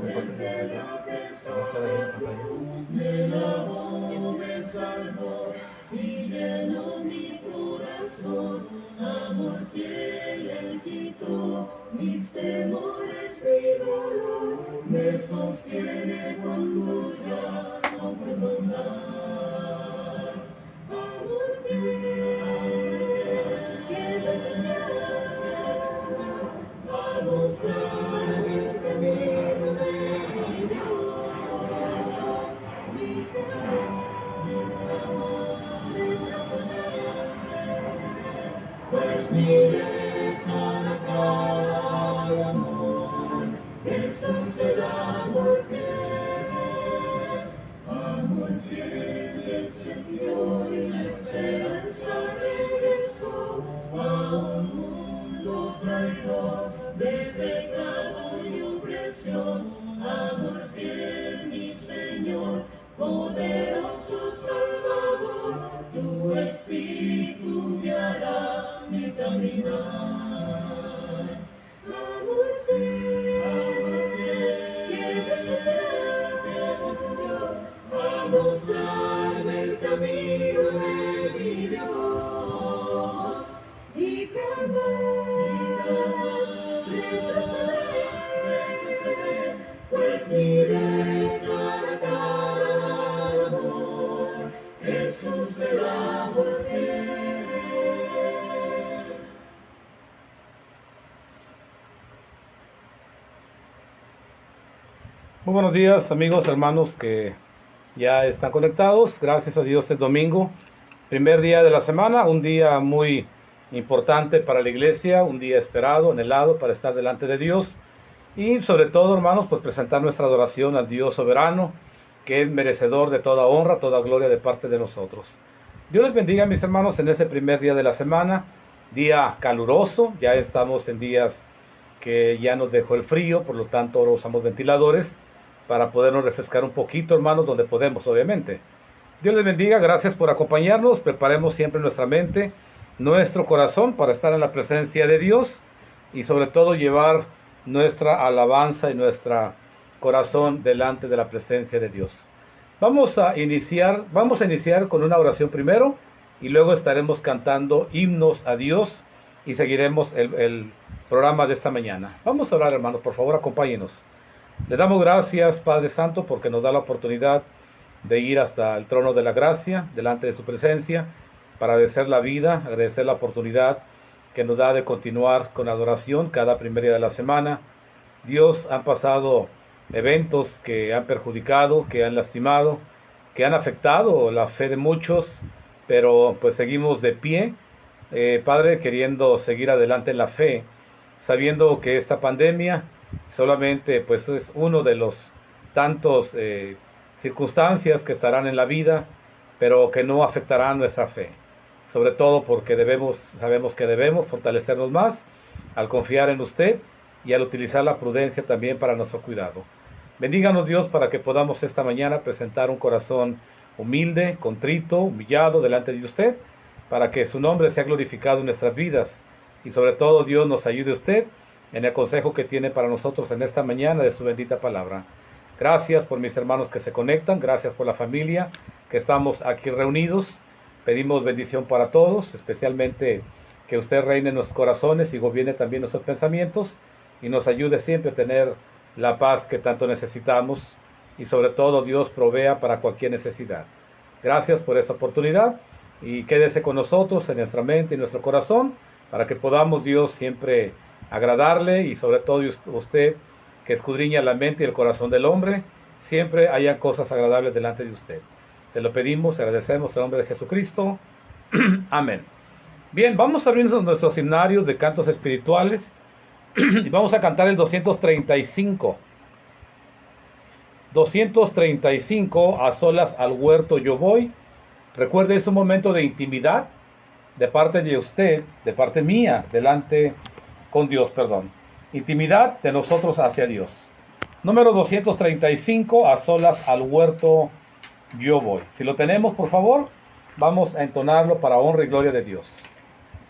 de parte de la Biblia. Vamos a estar ahí en las pantallas. Me lavó, me salvó y llenó mi corazón. Amor fiel, Él quitó mis temores, mi dolor. Me sostiene cuando ya no puedo más. Amor fiel, que descendió a mostrarme el camino de mi Dios. Mi pues miré cara a cara al amor, Jesús el amor fiel, Él se envió y la esperanza regresó a un mundo traidor de pecado y opresión. Amor fiel, mi Señor, poderoso Salvador, tu Espíritu guiará mi caminar. Amor fiel, que descendió a mostrarme el camino de mi Dios, y jamás retrocederé, pues miré cara a cara al amor, Jesús el amor fiel. Muy buenos días, amigos, hermanos que ya están conectados. Gracias a Dios es domingo, primer día de la semana, un día muy importante para la iglesia, un día esperado, anhelado para estar delante de Dios y sobre todo, hermanos, pues presentar nuestra adoración al Dios soberano, que es merecedor de toda honra, toda gloria de parte de nosotros. Dios les bendiga, mis hermanos, en ese primer día de la semana, día caluroso. Ya estamos en días que ya nos dejó el frío, por lo tanto ahora usamos ventiladores para podernos refrescar un poquito, hermanos, donde podemos, obviamente. Dios les bendiga, gracias por acompañarnos. Preparemos siempre nuestra mente, nuestro corazón para estar en la presencia de Dios y sobre todo llevar nuestra alabanza y nuestro corazón delante de la presencia de Dios. Vamos a iniciar con una oración primero y luego estaremos cantando himnos a Dios y seguiremos el programa de esta mañana. Vamos a orar, hermanos, por favor, acompáñenos. Le damos gracias, Padre Santo, porque nos da la oportunidad de ir hasta el trono de la gracia, delante de su presencia, para agradecer la vida, agradecer la oportunidad que nos da de continuar con adoración cada primer día de la semana. Dios, han pasado eventos que han perjudicado, que han lastimado, que han afectado la fe de muchos, pero pues seguimos de pie, Padre, queriendo seguir adelante en la fe, sabiendo que esta pandemia solamente pues es uno de los tantos circunstancias que estarán en la vida, pero que no afectarán nuestra fe, sobre todo porque sabemos que debemos fortalecernos más al confiar en usted y al utilizar la prudencia también para nuestro cuidado. Bendíganos, Dios, para que podamos esta mañana presentar un corazón humilde, contrito, humillado delante de usted, para que su nombre sea glorificado en nuestras vidas y sobre todo, Dios, nos ayude usted en el consejo que tiene para nosotros en esta mañana de su bendita palabra. Gracias por mis hermanos que se conectan, gracias por la familia que estamos aquí reunidos. Pedimos bendición para todos, especialmente que usted reine en nuestros corazones y gobierne también nuestros pensamientos y nos ayude siempre a tener la paz que tanto necesitamos y sobre todo Dios provea para cualquier necesidad. Gracias por esa oportunidad y quédese con nosotros en nuestra mente y nuestro corazón para que podamos, Dios, siempre agradarle y sobre todo usted que escudriña la mente y el corazón del hombre, siempre haya cosas agradables delante de usted. Se lo pedimos, agradecemos en nombre de Jesucristo. Amén. Bien, vamos a abrir nuestros himnarios de cantos espirituales y vamos a cantar el 235. 235, a solas al huerto yo voy. Recuerde, es un momento de intimidad de parte de usted, de parte mía, delante con Dios, perdón. Intimidad de nosotros hacia Dios. Número 235, a solas al huerto yo voy. Si lo tenemos, por favor, vamos a entonarlo para honra y gloria de Dios.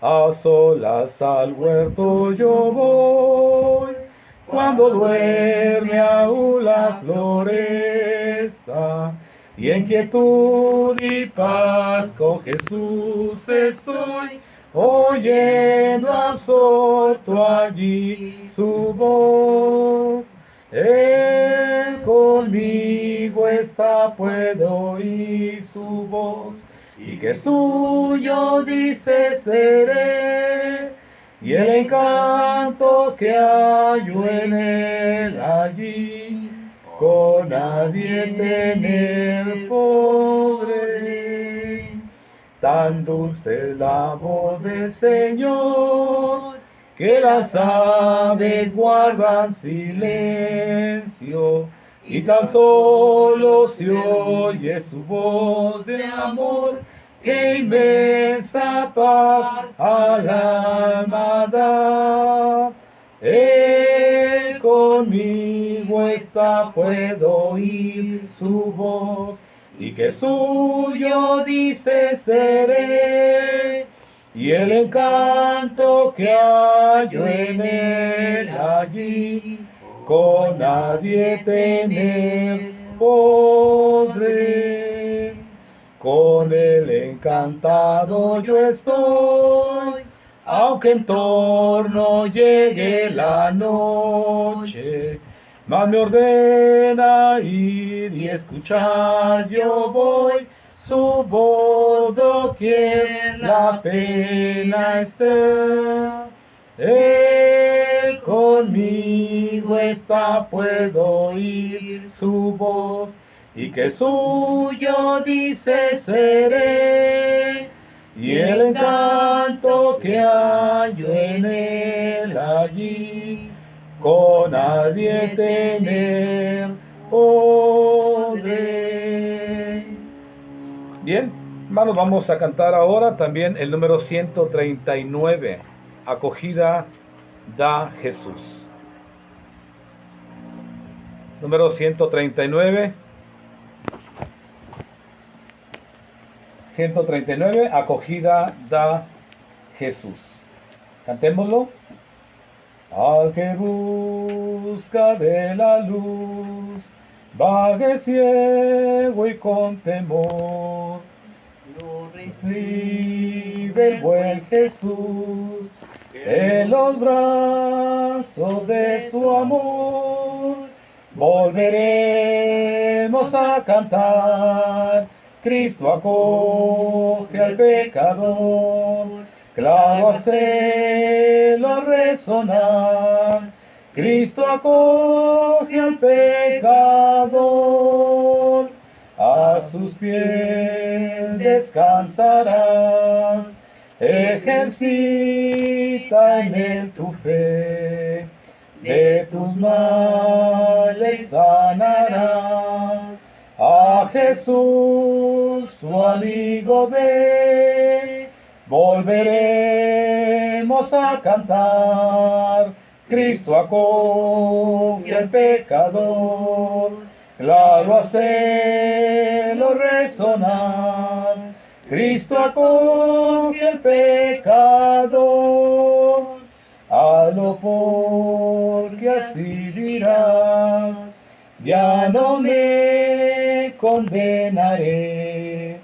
A solas al huerto yo voy, cuando duerme aún la floresta, y en quietud y paz con Jesús estoy, oyendo absorto allí su voz. Él conmigo está, puedo oír su voz, y que suyo dice seré, y el encanto que hallo en él allí, con nadie tener podré. Tan dulce es la voz del Señor, que las aves guardan silencio, y tan solo se oye su voz de amor, que inmensa paz al alma da. Él conmigo está, puedo oír su voz, y que suyo dice seré, y el encanto que hallo en él allí, con nadie tener podré. Con él encantado yo estoy, aunque en torno llegue la noche, mas me ordena ir y escuchar, yo voy su voz doquier la pena esté. Él conmigo está, puedo oír su voz, y que suyo dice seré, y el encanto que hallo en él allí, con nadie tener podré. Bien, hermanos, vamos a cantar ahora también el número 139, acogida da Jesús. Número 139. 139, acogida da Jesús. Cantémoslo. Al que busca de la luz, vague ciego y con temor, lo recibe el buen Jesús en los brazos de su amor. Volveremos a cantar, Cristo acoge al pecador, claro hacerlo resonar. Cristo acoge al pecador, a sus pies descansarás, ejercita en él tu fe, de tus males sanarás. A Jesús tu amigo ve, volveremos a cantar, Cristo acoge al pecador, claro hacerlo resonar. Cristo acoge al pecador, hazlo porque así dirás, ya no me condenaré,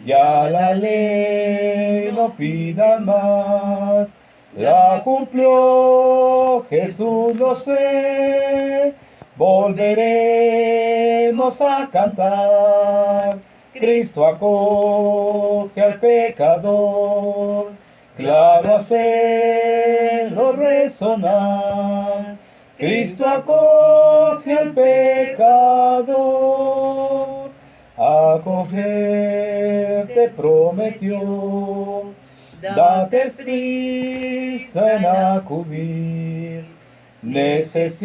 ya la ley no pida más, la cumplió Jesús, lo sé. Volveremos a cantar, Cristo acoge al pecador, claro hacerlo resonar. Cristo acoge al pecador, acogerte prometió, date prisa en acudir. Necesitas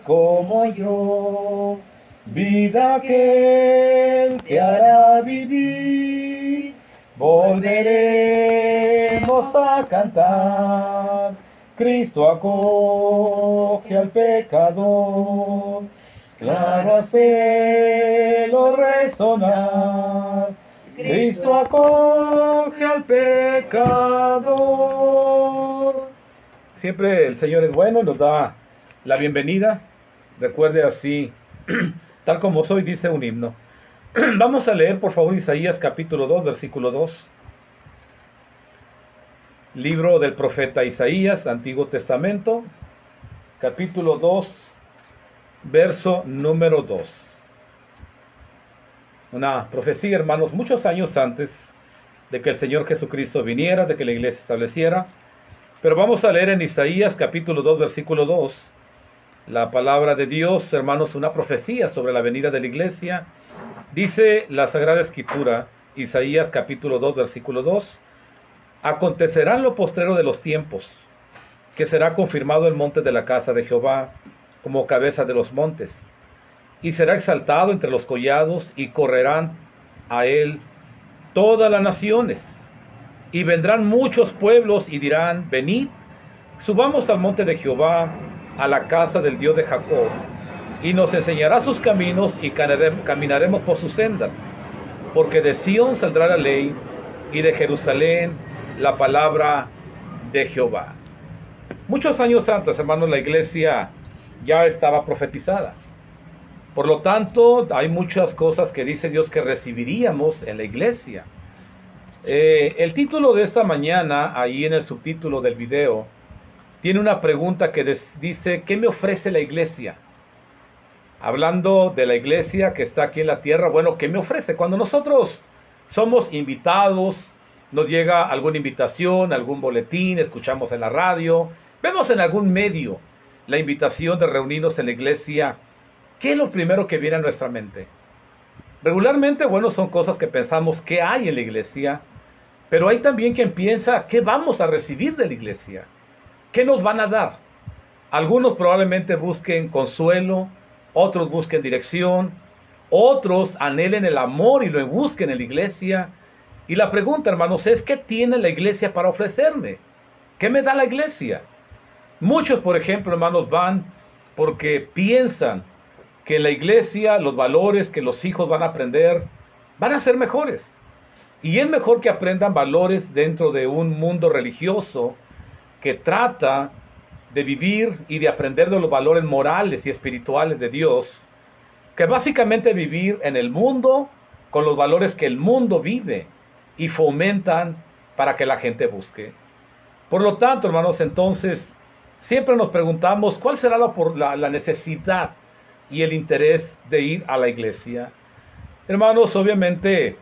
como yo vida que Él te hará vivir. Volveremos a cantar, Cristo acoge al pecador, claro hacerlo resonar. Cristo acoge al pecador. Siempre el Señor es bueno y nos da la bienvenida. Recuerde así, tal como soy, dice un himno. Vamos a leer, por favor, Isaías capítulo 2, versículo 2. Libro del profeta Isaías, Antiguo Testamento, capítulo 2, verso número 2. Una profecía, hermanos, muchos años antes de que el Señor Jesucristo viniera, de que la iglesia se estableciera. Pero vamos a leer en Isaías capítulo 2, versículo 2, la palabra de Dios, hermanos, una profecía sobre la venida de la iglesia. Dice la Sagrada Escritura, Isaías capítulo 2, versículo 2, acontecerá en lo postrero de los tiempos, que será confirmado el monte de la casa de Jehová como cabeza de los montes, y será exaltado entre los collados, y correrán a él todas las naciones, y vendrán muchos pueblos y dirán, venid, subamos al monte de Jehová, a la casa del Dios de Jacob, y nos enseñará sus caminos, y caminaremos por sus sendas, porque de Sión saldrá la ley, y de Jerusalén la palabra de Jehová. Muchos años antes, hermanos, la iglesia ya estaba profetizada. Por lo tanto, hay muchas cosas que dice Dios que recibiríamos en la iglesia. El título de esta mañana, ahí en el subtítulo del video, tiene una pregunta que dice, ¿qué me ofrece la iglesia? Hablando de la iglesia que está aquí en la tierra, bueno, ¿qué me ofrece? Cuando nosotros somos invitados, nos llega alguna invitación, algún boletín, escuchamos en la radio, vemos en algún medio la invitación de reunirnos en la iglesia, ¿qué es lo primero que viene a nuestra mente? Regularmente, bueno, son cosas que pensamos que hay en la iglesia, pero hay también quien piensa, ¿qué vamos a recibir de la iglesia? ¿Qué nos van a dar? Algunos probablemente busquen consuelo, otros busquen dirección, otros anhelen el amor y lo busquen en la iglesia. Y la pregunta, hermanos, es, ¿qué tiene la iglesia para ofrecerme? ¿Qué me da la iglesia? Muchos, por ejemplo, hermanos, van porque piensan que en la iglesia los valores que los hijos van a aprender van a ser mejores. Y es mejor que aprendan valores dentro de un mundo religioso que trata de vivir y de aprender de los valores morales y espirituales de Dios, que básicamente vivir en el mundo con los valores que el mundo vive y fomentan para que la gente busque. Por lo tanto, hermanos, entonces, siempre nos preguntamos cuál será la necesidad y el interés de ir a la iglesia. Hermanos, obviamente,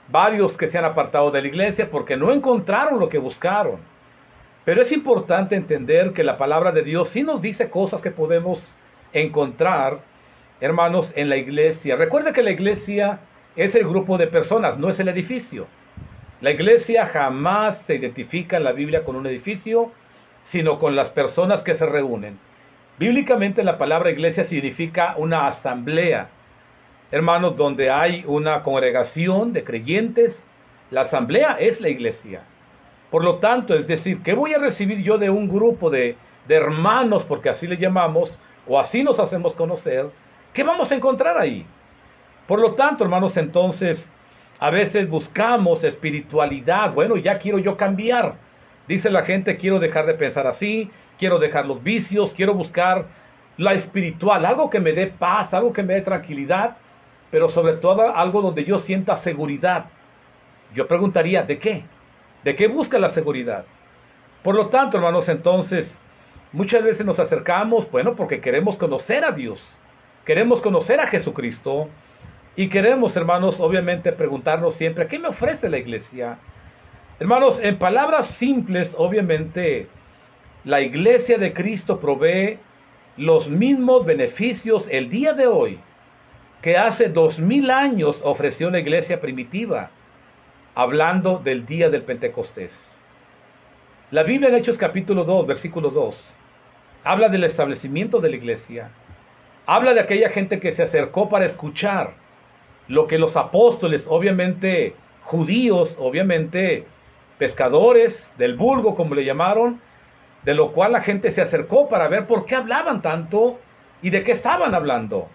varios que se han apartado de la iglesia porque no encontraron lo que buscaron. Pero es importante entender que la palabra de Dios sí nos dice cosas que podemos encontrar, hermanos, en la iglesia. Recuerda que la iglesia es el grupo de personas, no es el edificio. La iglesia jamás se identifica en la Biblia con un edificio, sino con las personas que se reúnen. Bíblicamente la palabra iglesia significa una asamblea, hermanos, donde hay una congregación de creyentes. La asamblea es la iglesia. Por lo tanto, es decir, ¿qué voy a recibir yo de un grupo de hermanos, porque así le llamamos, o así nos hacemos conocer? ¿Qué vamos a encontrar ahí? Por lo tanto, hermanos, entonces, a veces buscamos espiritualidad. Bueno, ya quiero yo cambiar. Dice la gente, quiero dejar de pensar así, quiero dejar los vicios, quiero buscar la espiritual, algo que me dé paz, algo que me dé tranquilidad, pero sobre todo algo donde yo sienta seguridad. Yo preguntaría, ¿de qué? ¿De qué busca la seguridad? Por lo tanto, hermanos, entonces, muchas veces nos acercamos, bueno, porque queremos conocer a Dios, queremos conocer a Jesucristo, y queremos, hermanos, obviamente preguntarnos siempre, ¿qué me ofrece la iglesia? Hermanos, en palabras simples, obviamente, la iglesia de Cristo provee los mismos beneficios el día de hoy que hace 2000 años ofreció la iglesia primitiva, hablando del día del Pentecostés. La Biblia en Hechos capítulo 2, versículo 2, habla del establecimiento de la iglesia, habla de aquella gente que se acercó para escuchar lo que los apóstoles, obviamente judíos, obviamente pescadores del vulgo, como le llamaron, de lo cual la gente se acercó para ver por qué hablaban tanto y de qué estaban hablando.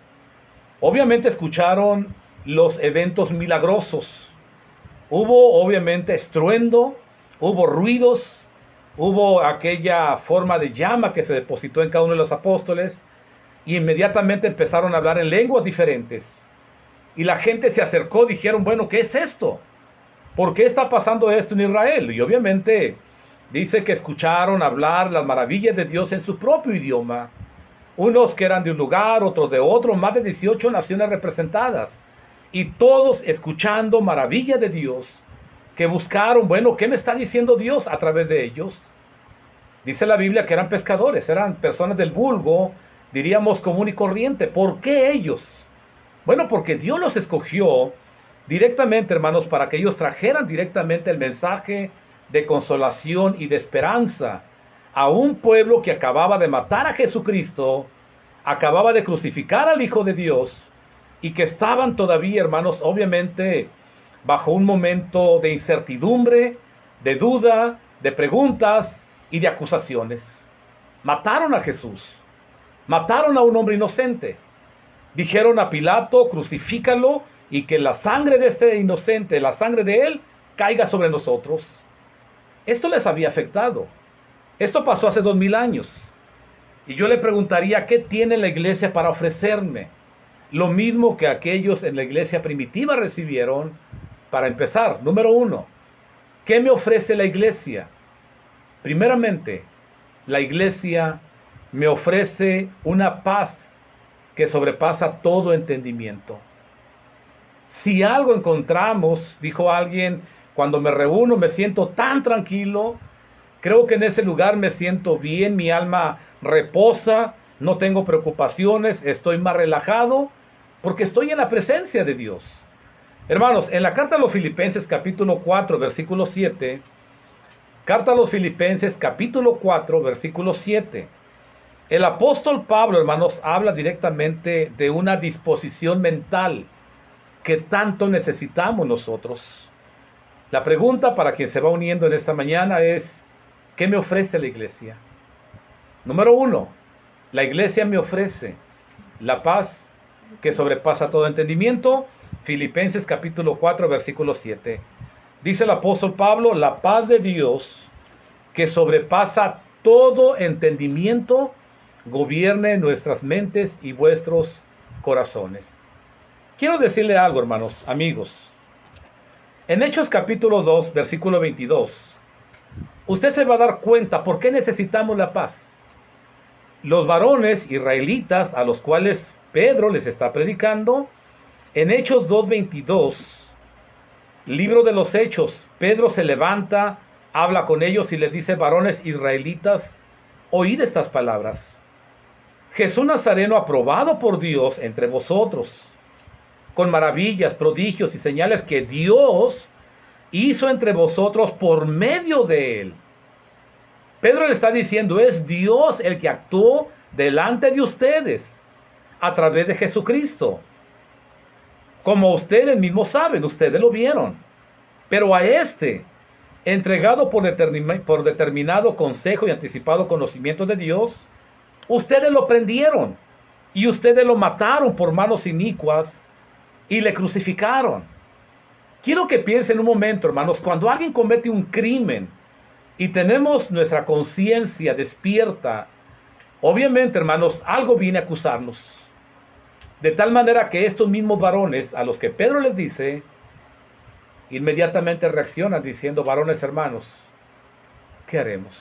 Obviamente escucharon los eventos milagrosos. Hubo obviamente estruendo, hubo ruidos, hubo aquella forma de llama que se depositó en cada uno de los apóstoles y inmediatamente empezaron a hablar en lenguas diferentes. Y la gente se acercó, dijeron, bueno, ¿qué es esto? ¿Por qué está pasando esto en Israel? Y obviamente dice que escucharon hablar las maravillas de Dios en su propio idioma. Unos que eran de un lugar, otros de otro, más de 18 naciones representadas. Y todos escuchando maravillas de Dios, que buscaron, bueno, ¿qué me está diciendo Dios a través de ellos? Dice la Biblia que eran pescadores, eran personas del vulgo, diríamos común y corriente. ¿Por qué ellos? Bueno, porque Dios los escogió directamente, hermanos, para que ellos trajeran directamente el mensaje de consolación y de esperanza a un pueblo que acababa de matar a Jesucristo, acababa de crucificar al Hijo de Dios, y que estaban todavía, hermanos, obviamente, bajo un momento de incertidumbre, de duda, de preguntas y de acusaciones. Mataron a Jesús, mataron a un hombre inocente. Dijeron a Pilato, crucifícalo y que la sangre de este inocente, la sangre de él, caiga sobre nosotros. Esto les había afectado. Esto pasó hace 2000 años. Y yo le preguntaría, ¿qué tiene la iglesia para ofrecerme? Lo mismo que aquellos en la iglesia primitiva recibieron. Para empezar, número uno, ¿qué me ofrece la iglesia? Primeramente, la iglesia me ofrece una paz que sobrepasa todo entendimiento. Si algo encontramos, dijo alguien, cuando me reúno me siento tan tranquilo, creo que en ese lugar me siento bien, mi alma reposa, no tengo preocupaciones, estoy más relajado, porque estoy en la presencia de Dios. Hermanos, en la carta a los Filipenses capítulo 4, versículo 7, carta a los Filipenses capítulo 4, versículo 7, el apóstol Pablo, hermanos, habla directamente de una disposición mental que tanto necesitamos nosotros. La pregunta para quien se va uniendo en esta mañana es, ¿qué me ofrece la iglesia? Número uno, la iglesia me ofrece la paz que sobrepasa todo entendimiento. Filipenses capítulo 4, versículo 7. Dice el apóstol Pablo, la paz de Dios que sobrepasa todo entendimiento, gobierne nuestras mentes y vuestros corazones. Quiero decirle algo, hermanos, amigos. En Hechos capítulo 2, versículo 22, usted se va a dar cuenta por qué necesitamos la paz. Los varones israelitas a los cuales Pedro les está predicando, en Hechos 2:22, libro de los Hechos, Pedro se levanta, habla con ellos y les dice, varones israelitas, oíd estas palabras. Jesús Nazareno aprobado por Dios entre vosotros, con maravillas, prodigios y señales que Dios hizo entre vosotros por medio de él. Pedro le está diciendo, es Dios el que actuó delante de ustedes a través de Jesucristo. Como ustedes mismos saben, ustedes lo vieron. Pero a este, entregado por determinado consejo y anticipado conocimiento de Dios, ustedes lo prendieron y ustedes lo mataron por manos inicuas y le crucificaron. Quiero que piensen un momento, hermanos, cuando alguien comete un crimen y tenemos nuestra conciencia despierta, obviamente, hermanos, algo viene a acusarnos. De tal manera que estos mismos varones a los que Pedro les dice, inmediatamente reaccionan diciendo, varones hermanos, ¿qué haremos?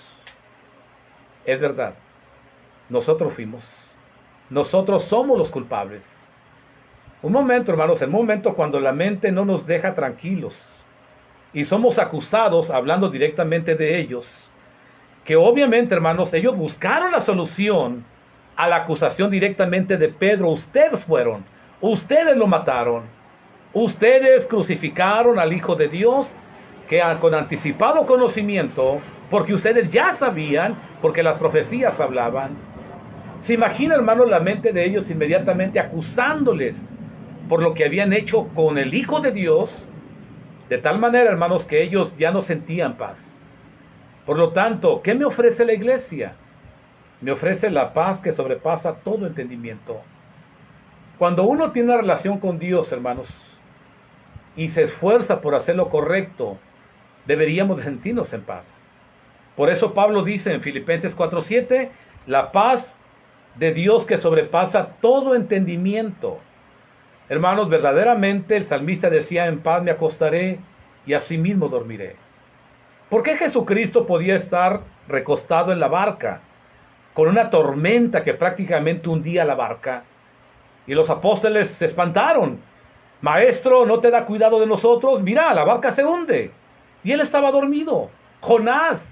Es verdad, nosotros fuimos, nosotros somos los culpables. Un momento, hermanos, el momento cuando la mente no nos deja tranquilos y somos acusados hablando directamente de ellos, que obviamente, hermanos, ellos buscaron la solución a la acusación directamente de Pedro. Ustedes fueron, ustedes lo mataron, ustedes crucificaron al Hijo de Dios, que con anticipado conocimiento, porque ustedes ya sabían, porque las profecías hablaban. Se imagina, hermanos, la mente de ellos inmediatamente acusándoles por lo que habían hecho con el Hijo de Dios, de tal manera, hermanos, que ellos ya no sentían paz. Por lo tanto, ¿qué me ofrece la iglesia? Me ofrece la paz que sobrepasa todo entendimiento. Cuando uno tiene una relación con Dios, hermanos, y se esfuerza por hacer lo correcto, deberíamos sentirnos en paz. Por eso Pablo dice en Filipenses 4:7, la paz de Dios que sobrepasa todo entendimiento. Hermanos, verdaderamente el salmista decía, en paz me acostaré y asimismo dormiré. ¿Por qué Jesucristo podía estar recostado en la barca con una tormenta que prácticamente hundía la barca? Y los apóstoles se espantaron. Maestro, ¿no te da cuidado de nosotros? Mira, la barca se hunde. Y él estaba dormido. Jonás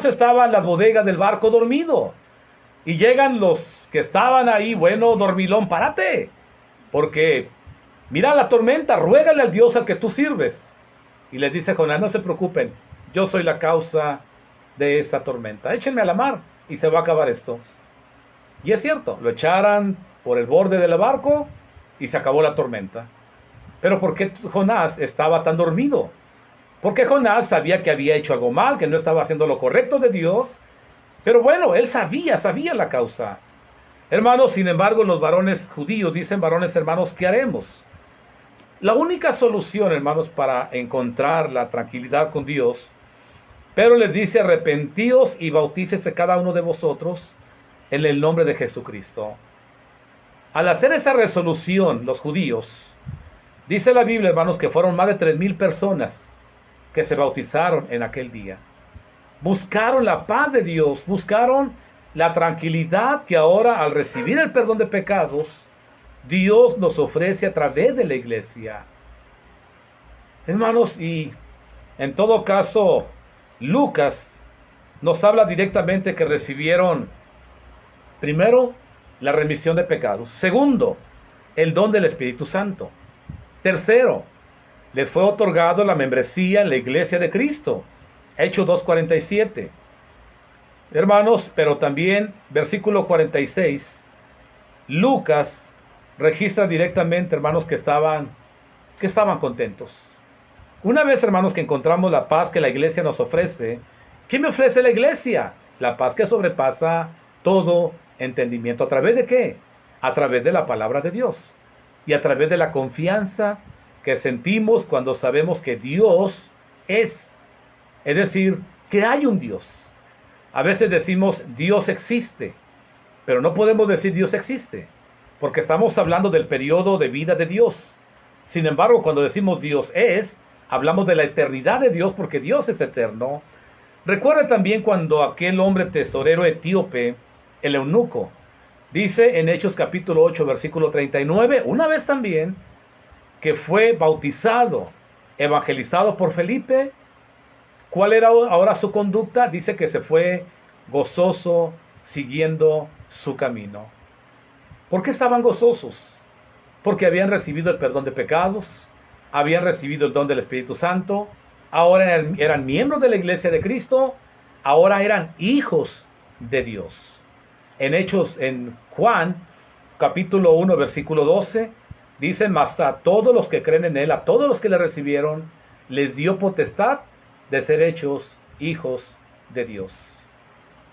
estaba en las bodegas del barco dormido. Y llegan los que estaban ahí, bueno, dormilón, párate. Porque mira la tormenta, ruégale al Dios al que tú sirves. Y les dice Jonás, no se preocupen, yo soy la causa de esta tormenta. Échenme a la mar y se va a acabar esto. Y es cierto, lo echaran por el borde del barco y se acabó la tormenta. Pero ¿por qué Jonás estaba tan dormido? Porque Jonás sabía que había hecho algo mal, que no estaba haciendo lo correcto de Dios. Pero bueno, él sabía la causa. Hermanos, sin embargo, los varones judíos dicen, varones hermanos, ¿qué haremos? La única solución, hermanos, para encontrar la tranquilidad con Dios, pero les dice, arrepentíos y bautícese cada uno de vosotros en el nombre de Jesucristo. Al hacer esa resolución, los judíos, dice la Biblia, hermanos, que fueron más de 3,000 personas que se bautizaron en aquel día. Buscaron la paz de Dios, buscaron la tranquilidad que ahora, al recibir el perdón de pecados, Dios nos ofrece a través de la iglesia. Hermanos, y en todo caso, Lucas nos habla directamente que recibieron, primero, la remisión de pecados. Segundo, el don del Espíritu Santo. Tercero, les fue otorgado la membresía en la iglesia de Cristo. Hechos 2:47. Hermanos, pero también, versículo 46, Lucas registra directamente, hermanos, que estaban contentos. Una vez, hermanos, que encontramos la paz que la iglesia nos ofrece, ¿qué me ofrece la iglesia? La paz que sobrepasa todo entendimiento. ¿A través de qué? A través de la palabra de Dios y a través de la confianza que sentimos cuando sabemos que Dios es decir, que hay un Dios. A veces decimos Dios existe, pero no podemos decir Dios existe, porque estamos hablando del periodo de vida de Dios. Sin embargo, cuando decimos Dios es, hablamos de la eternidad de Dios, porque Dios es eterno. Recuerda también cuando aquel hombre tesorero etíope, el eunuco, dice en Hechos capítulo 8, versículo 39, una vez también, que fue bautizado, evangelizado por Felipe. ¿Cuál era ahora su conducta? Dice que se fue gozoso siguiendo su camino. ¿Por qué estaban gozosos? Porque habían recibido el perdón de pecados, habían recibido el don del Espíritu Santo, ahora eran miembros de la iglesia de Cristo, ahora eran hijos de Dios. En Juan, capítulo 1, versículo 12, dice, mas a todos los que creen en Él, a todos los que le recibieron, les dio potestad de ser hechos hijos de Dios.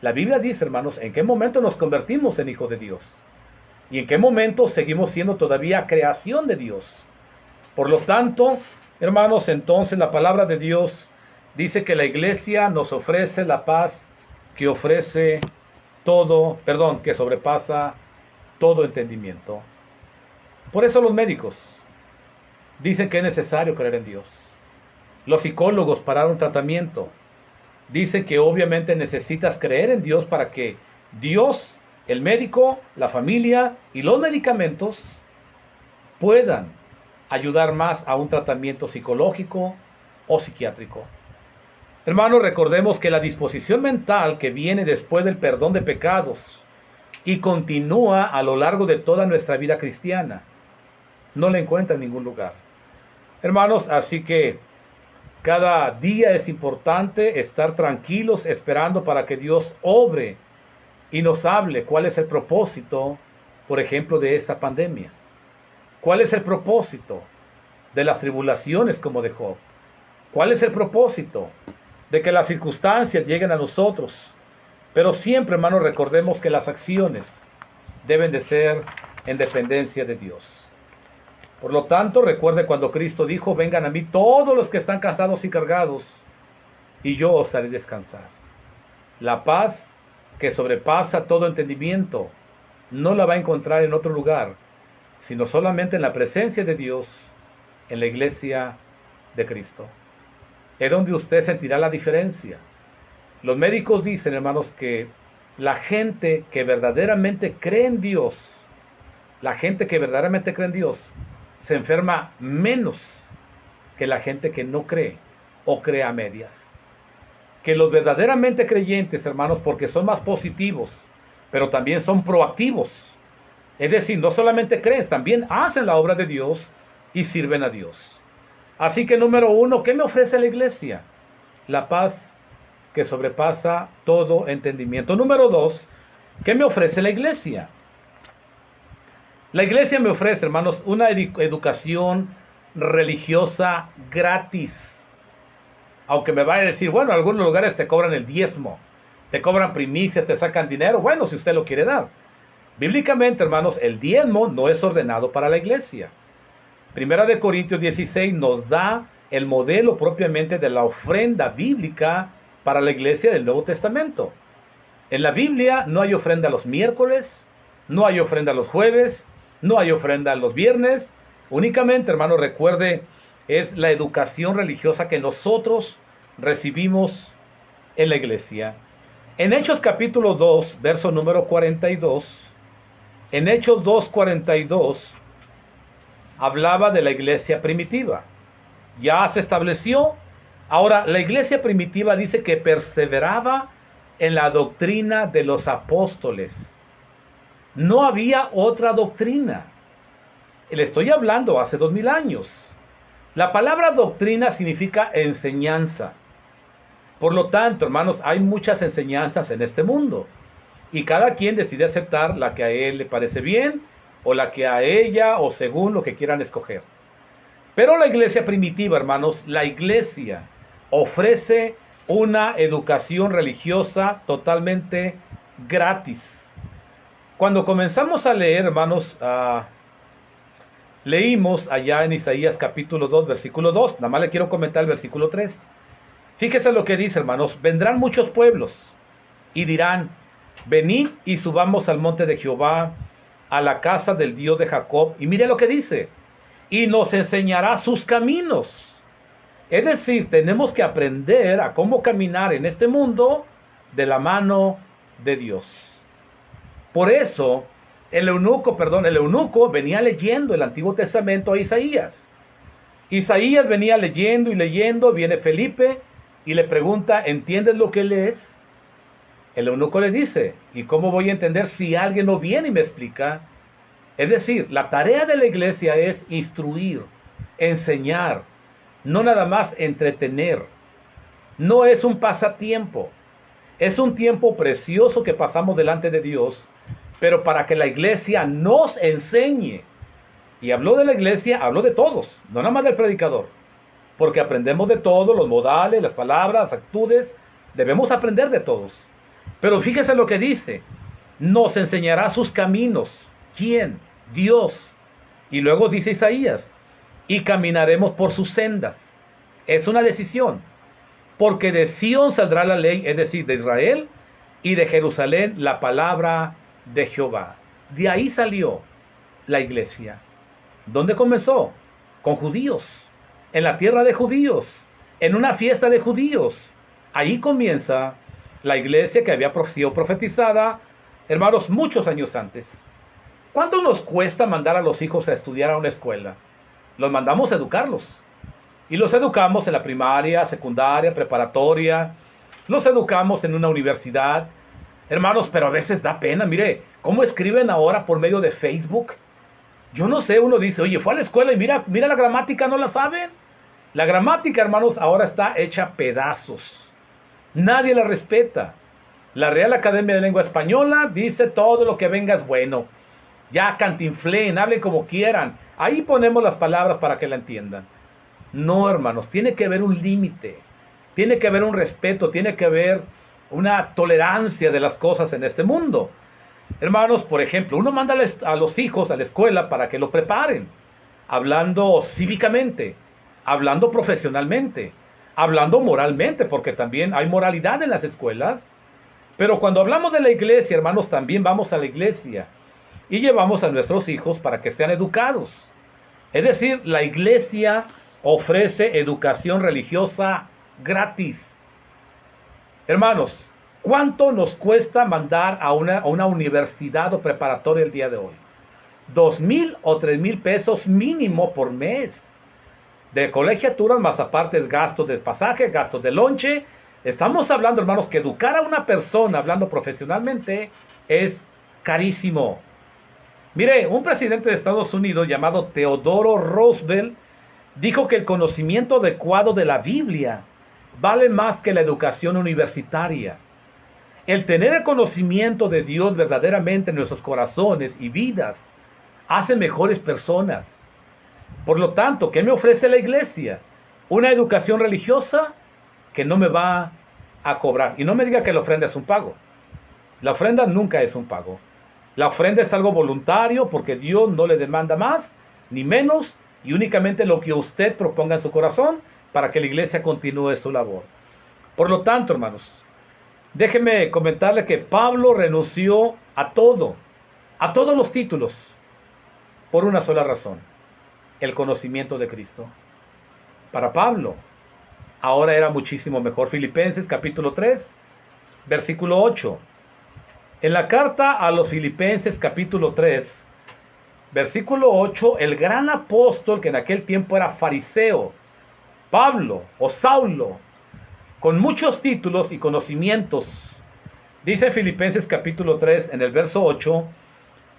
La Biblia dice, hermanos, en qué momento nos convertimos en hijos de Dios y en qué momento seguimos siendo todavía creación de Dios. Por lo tanto, hermanos, entonces la palabra de Dios dice que la iglesia nos ofrece la paz que ofrece que sobrepasa todo entendimiento. Por eso los médicos dicen que es necesario creer en Dios. Los psicólogos para dar un tratamiento dicen que obviamente necesitas creer en Dios para que Dios, el médico, la familia y los medicamentos puedan ayudar más a un tratamiento psicológico o psiquiátrico. Hermanos, recordemos que la disposición mental que viene después del perdón de pecados y continúa a lo largo de toda nuestra vida cristiana, no la encuentra en ningún lugar. Hermanos, así que cada día es importante estar tranquilos esperando para que Dios obre y nos hable cuál es el propósito, por ejemplo, de esta pandemia. ¿Cuál es el propósito de las tribulaciones como de Job? ¿Cuál es el propósito de que las circunstancias lleguen a nosotros? Pero siempre, hermanos, recordemos que las acciones deben de ser en dependencia de Dios. Por lo tanto, recuerde cuando Cristo dijo, vengan a mí todos los que están cansados y cargados, y yo os haré descansar. La paz que sobrepasa todo entendimiento no la va a encontrar en otro lugar, sino solamente en la presencia de Dios, en la iglesia de Cristo. Es donde usted sentirá la diferencia. Los médicos dicen, hermanos, que la gente que verdaderamente cree en Dios, la gente que verdaderamente cree en Dios, se enferma menos que la gente que no cree o cree a medias. Que los verdaderamente creyentes, hermanos, porque son más positivos, pero también son proactivos. Es decir, no solamente creen, también hacen la obra de Dios y sirven a Dios. Así que número uno, ¿qué me ofrece la iglesia? La paz que sobrepasa todo entendimiento. Número dos, ¿qué me ofrece la iglesia? La iglesia me ofrece, hermanos, una educación religiosa gratis. Aunque me vaya a decir, bueno, en algunos lugares te cobran el diezmo, te cobran primicias, te sacan dinero. Bueno, si usted lo quiere dar. Bíblicamente, hermanos, el diezmo no es ordenado para la iglesia. Primera de Corintios 16 nos da el modelo propiamente de la ofrenda bíblica para la iglesia del Nuevo Testamento. En la Biblia no hay ofrenda los miércoles, no hay ofrenda los jueves, no hay ofrenda los viernes. Únicamente, hermano, recuerde, es la educación religiosa que nosotros recibimos en la iglesia. En Hechos capítulo 2, verso número 42, en Hechos 2:42, hablaba de la iglesia primitiva. Ya se estableció. Ahora, la iglesia primitiva dice que perseveraba en la doctrina de los apóstoles. No había otra doctrina. Le estoy hablando hace 2000 años. La palabra doctrina significa enseñanza. Por lo tanto, hermanos, hay muchas enseñanzas en este mundo. Y cada quien decide aceptar la que a él le parece bien, o la que a ella, o según lo que quieran escoger. Pero la iglesia primitiva, hermanos, la iglesia ofrece una educación religiosa totalmente gratis. Cuando comenzamos a leer, hermanos, leímos allá en Isaías capítulo 2, versículo 2. Nada más le quiero comentar el versículo 3. Fíjese lo que dice, hermanos. Vendrán muchos pueblos y dirán, venid y subamos al monte de Jehová, a la casa del Dios de Jacob. Y mire lo que dice. Y nos enseñará sus caminos. Es decir, tenemos que aprender a cómo caminar en este mundo de la mano de Dios. Por eso, el eunuco venía leyendo el Antiguo Testamento a Isaías. Isaías venía leyendo y leyendo, viene Felipe y le pregunta, ¿entiendes lo que lees? El eunuco le dice, ¿y cómo voy a entender si alguien no viene y me explica? Es decir, la tarea de la iglesia es instruir, enseñar, no nada más entretener. No es un pasatiempo, es un tiempo precioso que pasamos delante de Dios, pero para que la iglesia nos enseñe. Y habló de la iglesia, habló de todos, no nada más del predicador, porque aprendemos de todos, los modales, las palabras, las actitudes, debemos aprender de todos. Pero fíjese lo que dice, nos enseñará sus caminos. ¿Quién? Dios. Y luego dice Isaías, y caminaremos por sus sendas. Es una decisión, porque de Sión saldrá la ley, es decir, de Israel, y de Jerusalén la palabra de Jehová. De ahí salió la iglesia. ¿Dónde comenzó? Con judíos, en la tierra de judíos, en una fiesta de judíos. Ahí comienza la iglesia que había sido profetizada, hermanos, muchos años antes. ¿Cuánto nos cuesta mandar a los hijos a estudiar a una escuela? Los mandamos a educarlos. Y los educamos en la primaria, secundaria, preparatoria. Los educamos en una universidad. Hermanos, pero a veces da pena. Mire, ¿cómo escriben ahora por medio de Facebook? Yo no sé, uno dice, oye, fue a la escuela y mira la gramática, ¿no la saben? La gramática, hermanos, ahora está hecha pedazos. Nadie la respeta. La Real Academia de Lengua Española dice todo lo que venga es bueno. Ya cantinfleen, hablen como quieran. Ahí ponemos las palabras para que la entiendan. No, hermanos, tiene que haber un límite. Tiene que haber un respeto, tiene que haber una tolerancia de las cosas en este mundo. Hermanos, por ejemplo, uno manda a los hijos a la escuela para que lo preparen. Hablando cívicamente, hablando profesionalmente, hablando moralmente, porque también hay moralidad en las escuelas. Pero cuando hablamos de la iglesia, hermanos, también vamos a la iglesia y llevamos a nuestros hijos para que sean educados. Es decir, la iglesia ofrece educación religiosa gratis. Hermanos, ¿cuánto nos cuesta mandar a una universidad o preparatoria el día de hoy? 2,000 o 3,000 pesos mínimo por mes. De colegiaturas, más aparte gastos de pasaje, gastos de lonche. Estamos hablando, hermanos, que educar a una persona, hablando profesionalmente, es carísimo. Mire, un presidente de Estados Unidos llamado Theodore Roosevelt dijo que el conocimiento adecuado de la Biblia vale más que la educación universitaria. El tener el conocimiento de Dios verdaderamente en nuestros corazones y vidas hace mejores personas. Por lo tanto, ¿qué me ofrece la iglesia? Una educación religiosa que no me va a cobrar. Y no me diga que la ofrenda es un pago. La ofrenda nunca es un pago. La ofrenda es algo voluntario porque Dios no le demanda más ni menos y únicamente lo que usted proponga en su corazón para que la iglesia continúe su labor. Por lo tanto, hermanos, déjeme comentarle que Pablo renunció a todos los títulos, por una sola razón: el conocimiento de Cristo. Para Pablo, ahora era muchísimo mejor. Filipenses capítulo 3, versículo 8. En la carta a los Filipenses capítulo 3, versículo 8, el gran apóstol que en aquel tiempo era fariseo, Pablo o Saulo, con muchos títulos y conocimientos, dice en Filipenses capítulo 3 en el verso 8,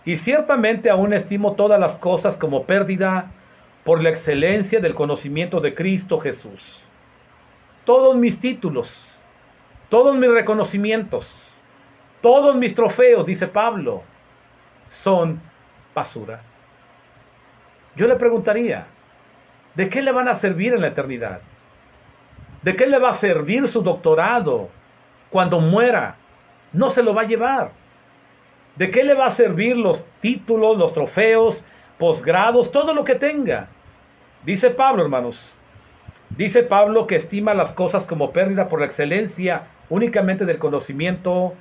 y ciertamente aún estimo todas las cosas como pérdida por la excelencia del conocimiento de Cristo Jesús. Todos mis títulos, todos mis reconocimientos, todos mis trofeos, dice Pablo, son basura. Yo le preguntaría, ¿de qué le van a servir en la eternidad? ¿De qué le va a servir su doctorado cuando muera? No se lo va a llevar. ¿De qué le va a servir los títulos, los trofeos, posgrados, todo lo que tenga? Dice Pablo, hermanos. Dice Pablo que estima las cosas como pérdida por la excelencia únicamente del conocimiento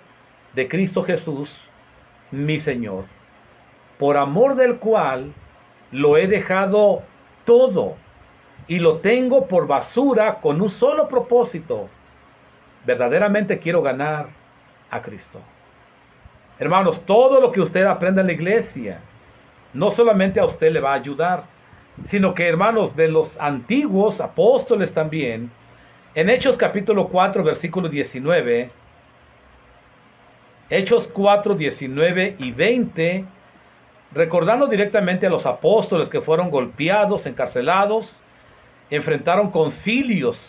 de Cristo Jesús, mi Señor, por amor del cual lo he dejado todo y lo tengo por basura con un solo propósito: verdaderamente quiero ganar a Cristo. Hermanos, todo lo que usted aprenda en la iglesia, no solamente a usted le va a ayudar, sino que, hermanos, de los antiguos apóstoles también, en Hechos capítulo 4, versículo 19, Hechos 4, 19 y 20, recordando directamente a los apóstoles que fueron golpeados, encarcelados, enfrentaron concilios.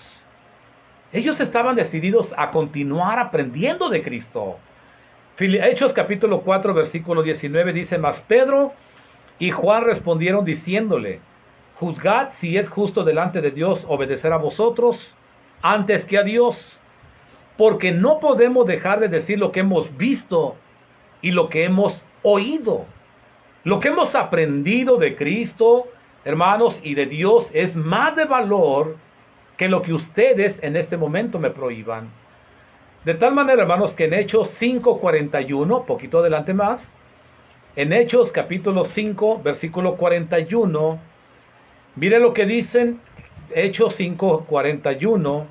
Ellos estaban decididos a continuar aprendiendo de Cristo. Hechos capítulo 4, versículo 19 dice: mas Pedro y Juan respondieron diciéndole: juzgad si es justo delante de Dios obedecer a vosotros antes que a Dios, porque no podemos dejar de decir lo que hemos visto y lo que hemos oído. Lo que hemos aprendido de Cristo, hermanos, y de Dios es más de valor que lo que ustedes en este momento me prohíban. De tal manera, hermanos, que en Hechos 5:41, poquito adelante más, en Hechos capítulo 5, versículo 41, mire lo que dicen, Hechos 5:41,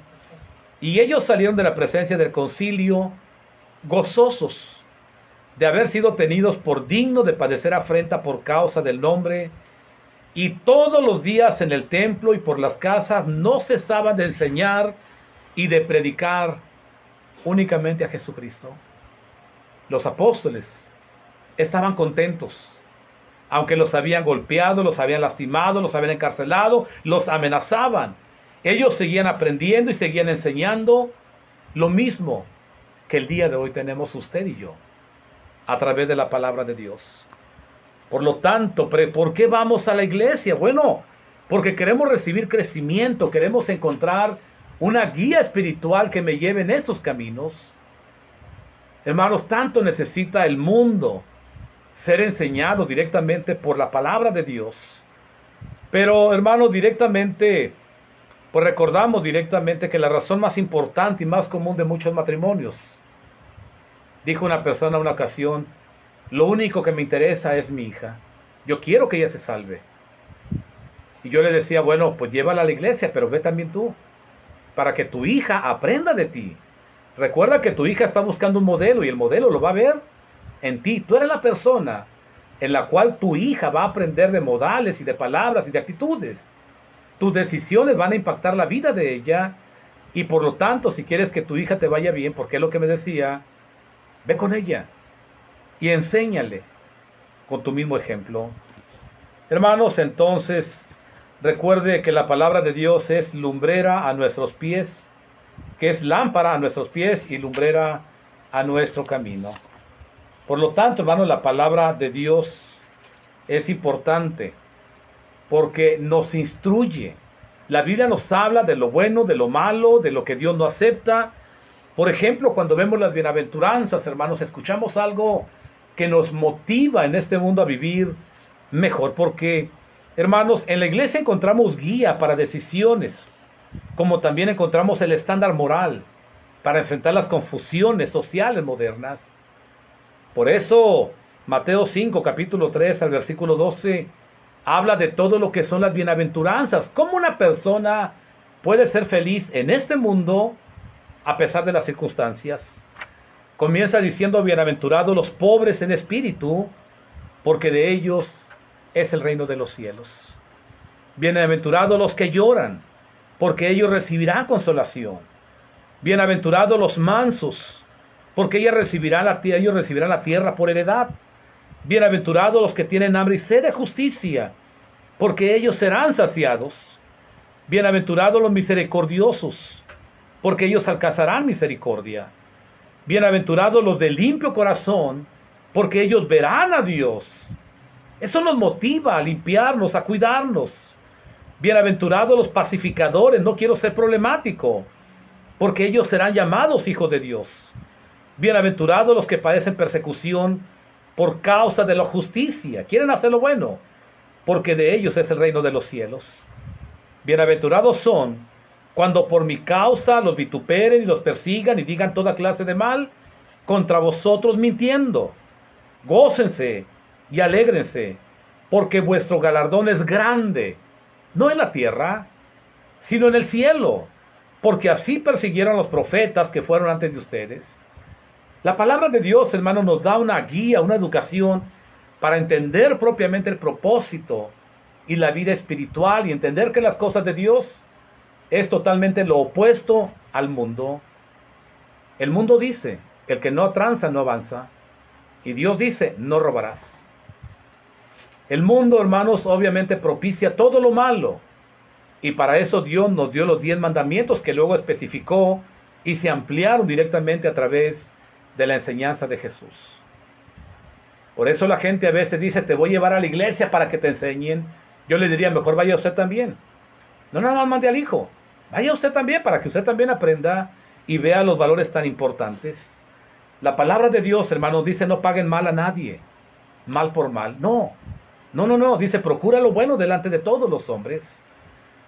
y ellos salieron de la presencia del concilio gozosos de haber sido tenidos por digno de padecer afrenta por causa del nombre, y todos los días en el templo y por las casas no cesaban de enseñar y de predicar únicamente a Jesucristo. Los apóstoles estaban contentos, aunque los habían golpeado, los habían lastimado, los habían encarcelado, los amenazaban. Ellos seguían aprendiendo y seguían enseñando lo mismo que el día de hoy tenemos usted y yo, a través de la palabra de Dios. Por lo tanto, ¿por qué vamos a la iglesia? Bueno, porque queremos recibir crecimiento, queremos encontrar una guía espiritual que me lleve en estos caminos. Hermanos, tanto necesita el mundo ser enseñado directamente por la palabra de Dios. Pero, hermanos, directamente, pues recordamos directamente que la razón más importante y más común de muchos matrimonios Dijo una persona en una ocasión, lo único que me interesa es mi hija. Yo quiero que ella se salve. Y yo le decía, bueno, pues llévala a la iglesia, pero ve también tú, para que tu hija aprenda de ti. Recuerda que tu hija está buscando un modelo y el modelo lo va a ver en ti. Tú eres la persona en la cual tu hija va a aprender de modales y de palabras y de actitudes. Tus decisiones van a impactar la vida de ella y por lo tanto, si quieres que tu hija te vaya bien, porque es lo que me decía, ve con ella y enséñale con tu mismo ejemplo. Hermanos, entonces, recuerde que la palabra de Dios es lumbrera a nuestros pies, que es lámpara a nuestros pies y lumbrera a nuestro camino. Por lo tanto, hermanos, la palabra de Dios es importante porque nos instruye. La Biblia nos habla de lo bueno, de lo malo, de lo que Dios no acepta. Por ejemplo, cuando vemos las bienaventuranzas, hermanos, escuchamos algo que nos motiva en este mundo a vivir mejor, porque, hermanos, en la iglesia encontramos guía para decisiones, como también encontramos el estándar moral para enfrentar las confusiones sociales modernas. Por eso, Mateo 5, capítulo 3, al versículo 12, habla de todo lo que son las bienaventuranzas. ¿Cómo una persona puede ser feliz en este mundo a pesar de las circunstancias? Comienza diciendo, bienaventurados los pobres en espíritu, porque de ellos es el reino de los cielos. Bienaventurados los que lloran, porque ellos recibirán consolación. Bienaventurados los mansos, porque ellos recibirán la tierra por heredad. Bienaventurados los que tienen hambre y sed de justicia, porque ellos serán saciados. Bienaventurados los misericordiosos, porque ellos alcanzarán misericordia. Bienaventurados los de limpio corazón, porque ellos verán a Dios. Eso nos motiva a limpiarnos, a cuidarnos. Bienaventurados los pacificadores, no quiero ser problemático, porque ellos serán llamados hijos de Dios. Bienaventurados los que padecen persecución por causa de la justicia, quieren hacer lo bueno, porque de ellos es el reino de los cielos. Bienaventurados son cuando por mi causa los vituperen y los persigan y digan toda clase de mal contra vosotros mintiendo. Gócense y alégrense, porque vuestro galardón es grande, no en la tierra, sino en el cielo, porque así persiguieron los profetas que fueron antes de ustedes. La palabra de Dios, hermano, nos da una guía, una educación para entender propiamente el propósito y la vida espiritual y entender que las cosas de Dios es totalmente lo opuesto al mundo. El mundo dice, el que no tranza no avanza, y Dios dice, no robarás. El mundo, hermanos, obviamente propicia todo lo malo, y para eso Dios nos dio los 10 mandamientos que luego especificó y se ampliaron directamente a través de la enseñanza de Jesús. Por eso la gente a veces dice, te voy a llevar a la iglesia para que te enseñen. Yo le diría, mejor vaya usted también. No nada más mande al hijo, vaya usted también para que usted también aprenda y vea los valores tan importantes. La palabra de Dios, hermanos, dice, no paguen mal a nadie, mal por mal. No, dice, procura lo bueno delante de todos los hombres.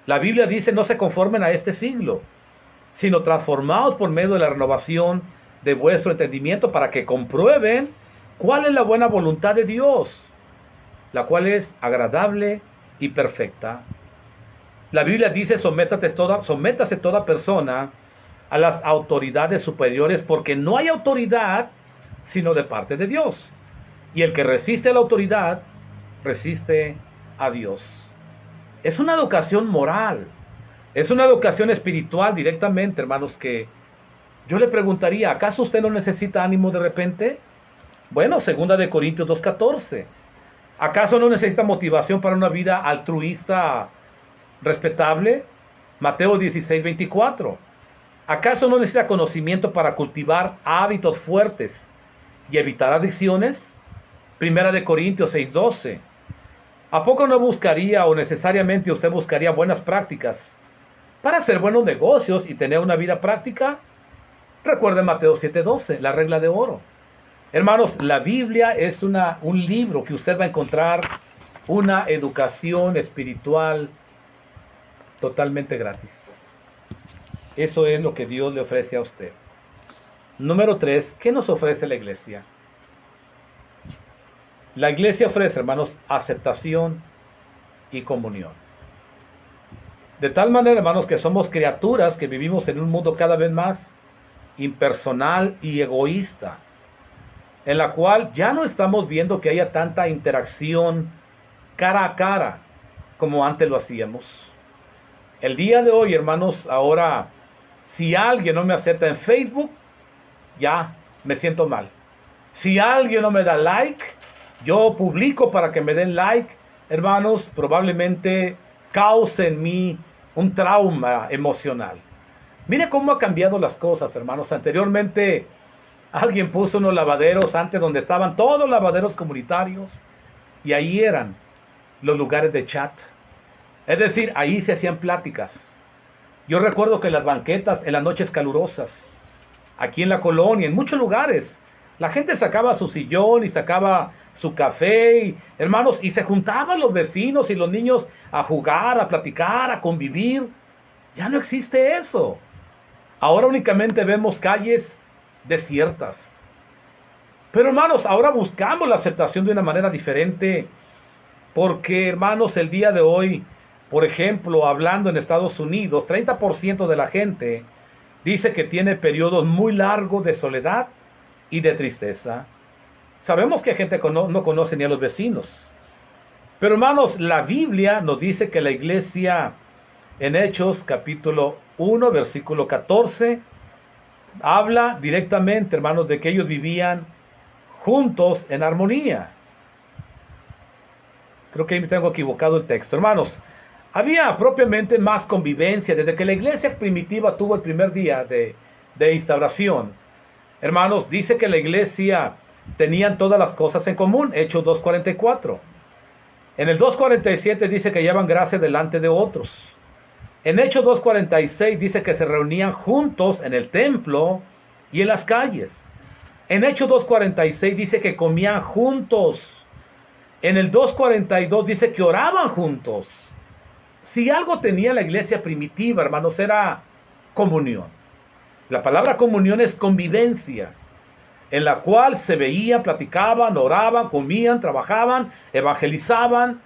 La Biblia dice, no se conformen a este siglo, sino transformados por medio de la renovación de vuestro entendimiento para que comprueben cuál es la buena voluntad de Dios, la cual es agradable y perfecta. La Biblia dice, sométase toda persona a las autoridades superiores, porque no hay autoridad sino de parte de Dios. Y el que resiste a la autoridad, resiste a Dios. Es una educación moral, es una educación espiritual directamente, hermanos, que yo le preguntaría, ¿acaso usted no necesita ánimo de repente? Bueno, 2 Corintios 2:14. ¿Acaso no necesita motivación para una vida altruista respetable? Mateo 16:24. ¿Acaso no necesita conocimiento para cultivar hábitos fuertes y evitar adicciones? 1 Corintios 6:12. ¿A poco no buscaría o necesariamente usted buscaría buenas prácticas para hacer buenos negocios y tener una vida práctica? Recuerden Mateo 7:12, la regla de oro. Hermanos, la Biblia es un libro que usted va a encontrar una educación espiritual totalmente gratis. Eso es lo que Dios le ofrece a usted. Número 3, ¿qué nos ofrece la iglesia? La iglesia ofrece, hermanos, aceptación y comunión. De tal manera, hermanos, que somos criaturas que vivimos en un mundo cada vez más impersonal y egoísta, en la cual ya no estamos viendo que haya tanta interacción cara a cara como antes lo hacíamos. El día de hoy, hermanos, ahora, si alguien no me acepta en Facebook, ya me siento mal. Si alguien no me da like, yo publico para que me den like, hermanos, probablemente cause en mí un trauma emocional. Mire cómo ha cambiado las cosas, hermanos. Anteriormente alguien puso unos lavaderos antes donde estaban todos los lavaderos comunitarios y ahí eran los lugares de chat. Es decir, ahí se hacían pláticas. Yo recuerdo que en las banquetas, en las noches calurosas, aquí en la colonia, en muchos lugares, la gente sacaba su sillón y sacaba su café, y, hermanos, y se juntaban los vecinos y los niños a jugar, a platicar, a convivir. Ya no existe eso. Ahora únicamente vemos calles desiertas. Pero hermanos, ahora buscamos la aceptación de una manera diferente, porque hermanos, el día de hoy, por ejemplo, hablando en Estados Unidos, 30% de la gente dice que tiene periodos muy largos de soledad y de tristeza. Sabemos que gente no conoce ni a los vecinos. Pero hermanos, la Biblia nos dice que la iglesia en Hechos capítulo 1, versículo 14, habla directamente, hermanos, de que ellos vivían juntos en armonía. Creo que ahí me tengo equivocado el texto. Hermanos, había propiamente más convivencia desde que la iglesia primitiva tuvo el primer día de instauración. Hermanos, dice que la iglesia tenían todas las cosas en común, Hechos 2:44. En el 2:47 dice que hallaban gracia delante de otros. En Hechos 2:46 dice que se reunían juntos en el templo y en las calles. En Hechos 2:46 dice que comían juntos. En el 2:42 dice que oraban juntos. Si algo tenía la iglesia primitiva, hermanos, era comunión. La palabra comunión es convivencia, en la cual se veían, platicaban, oraban, comían, trabajaban, evangelizaban.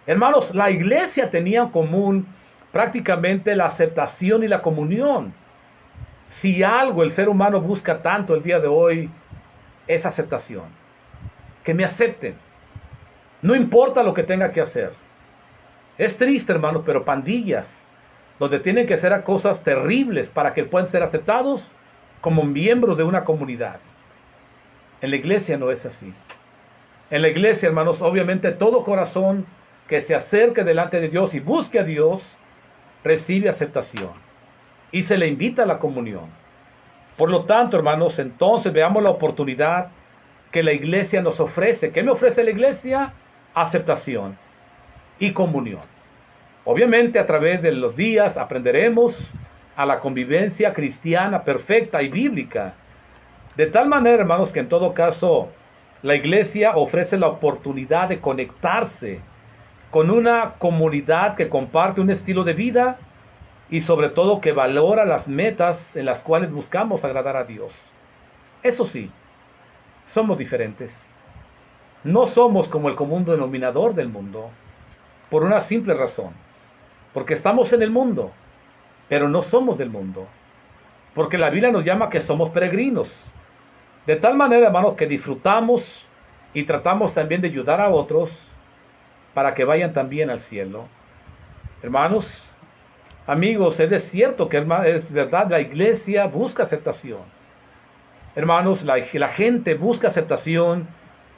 Hermanos, la iglesia tenía en común prácticamente la aceptación y la comunión. Si algo el ser humano busca tanto el día de hoy, es aceptación. Que me acepten. No importa lo que tenga que hacer. Es triste, hermanos, pero pandillas, donde tienen que hacer cosas terribles para que puedan ser aceptados como miembros de una comunidad. En la iglesia no es así. En la iglesia, hermanos, obviamente todo corazón que se acerque delante de Dios y busque a Dios, recibe aceptación y se le invita a la comunión. Por lo tanto, hermanos, entonces veamos la oportunidad que la iglesia nos ofrece. ¿Qué me ofrece la iglesia? Aceptación y comunión. Obviamente a través de los días aprenderemos a la convivencia cristiana perfecta y bíblica. De tal manera, hermanos, que en todo caso la iglesia ofrece la oportunidad de conectarse con una comunidad que comparte un estilo de vida y sobre todo que valora las metas en las cuales buscamos agradar a Dios. Eso sí, somos diferentes. No somos como el común denominador del mundo, por una simple razón. Porque estamos en el mundo, pero no somos del mundo. Porque la Biblia nos llama que somos peregrinos. De tal manera, hermanos, que disfrutamos y tratamos también de ayudar a otros para que vayan también al cielo. Hermanos, amigos, es cierto que es verdad, la iglesia busca aceptación. Hermanos, la gente busca aceptación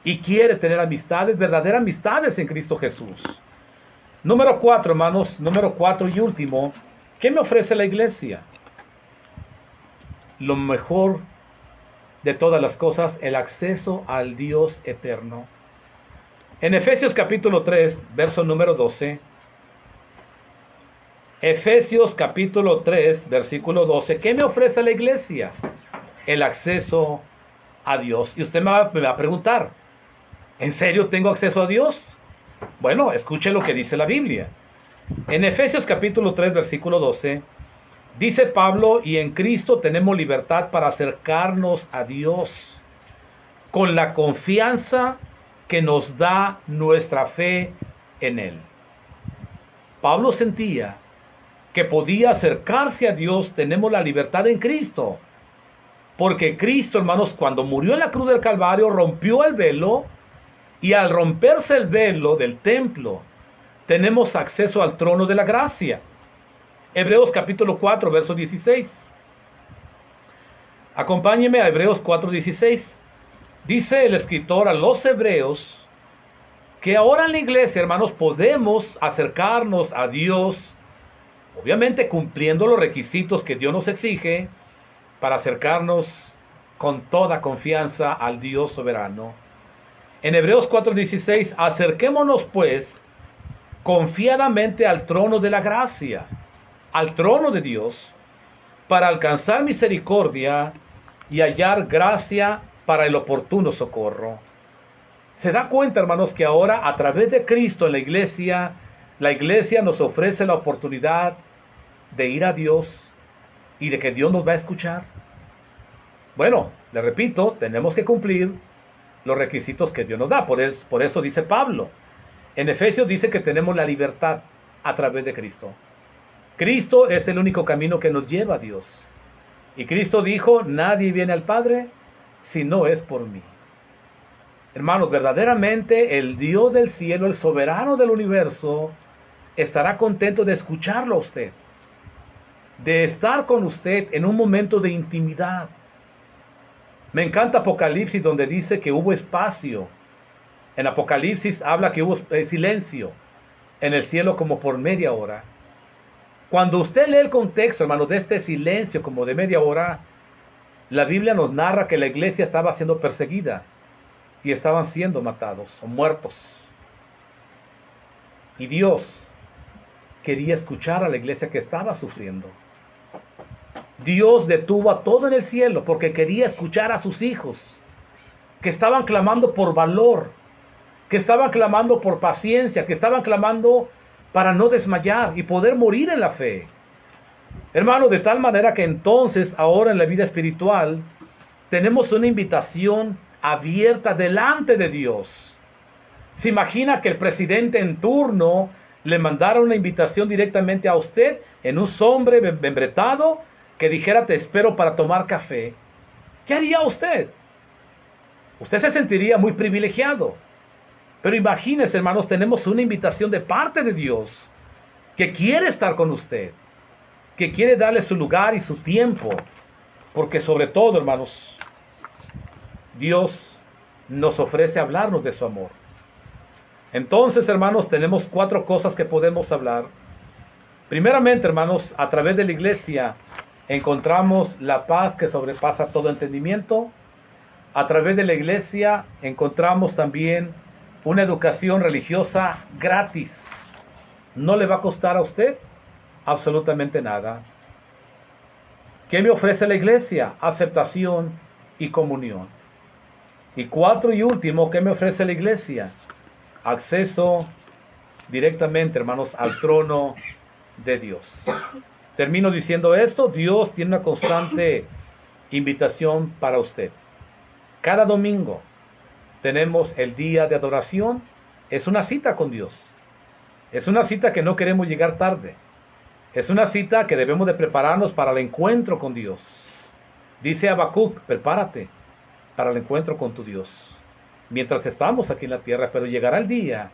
y quiere tener amistades, verdaderas amistades en Cristo Jesús. Número 4, hermanos, número 4 y último, ¿qué me ofrece la iglesia? Lo mejor de todas las cosas, el acceso al Dios eterno. En Efesios capítulo 3, verso número 12, Efesios capítulo 3, versículo 12, ¿qué me ofrece la iglesia? El acceso a Dios. Y usted me va a preguntar, ¿en serio tengo acceso a Dios? Bueno, escuche lo que dice la Biblia. En Efesios capítulo 3, versículo 12, Dice Pablo, y en Cristo tenemos libertad para acercarnos a Dios con la confianza que nos da nuestra fe en Él. Pablo sentía que podía acercarse a Dios. Tenemos la libertad en Cristo, porque Cristo, hermanos, cuando murió en la cruz del Calvario, rompió el velo, y al romperse el velo del templo, tenemos acceso al trono de la gracia. Hebreos capítulo 4, verso 16. Acompáñeme a Hebreos 4:16. Dice el escritor a los hebreos que ahora en la iglesia, hermanos, podemos acercarnos a Dios, obviamente cumpliendo los requisitos que Dios nos exige para acercarnos con toda confianza al Dios soberano. En Hebreos 4:16, acerquémonos pues confiadamente al trono de la gracia, al trono de Dios, para alcanzar misericordia y hallar gracia para el oportuno socorro. Se da cuenta, hermanos, que ahora a través de Cristo en la iglesia nos ofrece la oportunidad de ir a Dios y de que Dios nos va a escuchar. Bueno, le repito, tenemos que cumplir los requisitos que Dios nos da. Por eso dice Pablo. En Efesios dice que tenemos la libertad a través de Cristo. Cristo es el único camino que nos lleva a Dios. Y Cristo dijo, nadie viene al Padre si no es por mí. Hermanos, verdaderamente el Dios del cielo, el soberano del universo, estará contento de escucharlo a usted, de estar con usted en un momento de intimidad. Me encanta Apocalipsis, donde dice que hubo espacio. En Apocalipsis habla que hubo silencio en el cielo como por media hora. Cuando usted lee el contexto, hermanos, de este silencio como de media hora, la Biblia nos narra que la iglesia estaba siendo perseguida y estaban siendo matados o muertos. Y Dios quería escuchar a la iglesia que estaba sufriendo. Dios detuvo a todo en el cielo porque quería escuchar a sus hijos, que estaban clamando por valor, que estaban clamando por paciencia, que estaban clamando para no desmayar y poder morir en la fe. Hermanos, de tal manera que entonces ahora en la vida espiritual tenemos una invitación abierta delante de Dios. ¿Se imagina que el presidente en turno le mandara una invitación directamente a usted en un sobre membretado que dijera te espero para tomar café? ¿Qué haría usted? Usted se sentiría muy privilegiado. Pero imagínese, hermanos, tenemos una invitación de parte de Dios que quiere estar con usted, que quiere darle su lugar y su tiempo, porque sobre todo, hermanos, Dios nos ofrece hablarnos de su amor. Entonces, hermanos, tenemos 4 cosas que podemos hablar. Primeramente, hermanos, a través de la iglesia encontramos la paz que sobrepasa todo entendimiento. A través de la iglesia encontramos también una educación religiosa gratis. No le va a costar a usted absolutamente nada. ¿Qué me ofrece la iglesia? Aceptación y comunión. Y 4 y último, ¿qué me ofrece la iglesia? Acceso directamente, hermanos, al trono de Dios. Termino diciendo esto: Dios tiene una constante invitación para usted. Cada domingo tenemos el día de adoración. Es una cita con Dios. Es una cita que no queremos llegar tarde. Es una cita que debemos de prepararnos para el encuentro con Dios. Dice Habacuc, prepárate para el encuentro con tu Dios. Mientras estamos aquí en la tierra, pero llegará el día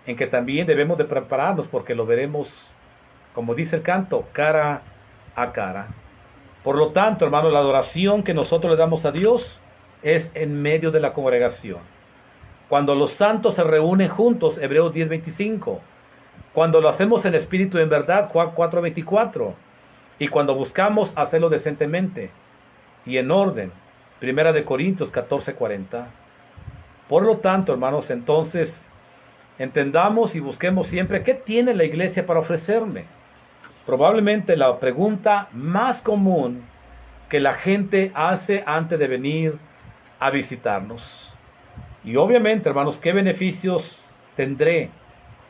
en que también debemos de prepararnos porque lo veremos, como dice el canto, cara a cara. Por lo tanto, hermanos, la adoración que nosotros le damos a Dios es en medio de la congregación. Cuando los santos se reúnen juntos, Hebreos 10:25. Cuando lo hacemos en espíritu y en verdad, Juan 4:24. Y cuando buscamos hacerlo decentemente y en orden, Primera de Corintios 14:40. Por lo tanto, hermanos, entonces entendamos y busquemos siempre qué tiene la iglesia para ofrecerme. Probablemente la pregunta más común que la gente hace antes de venir a visitarnos. Y obviamente, hermanos, ¿qué beneficios tendré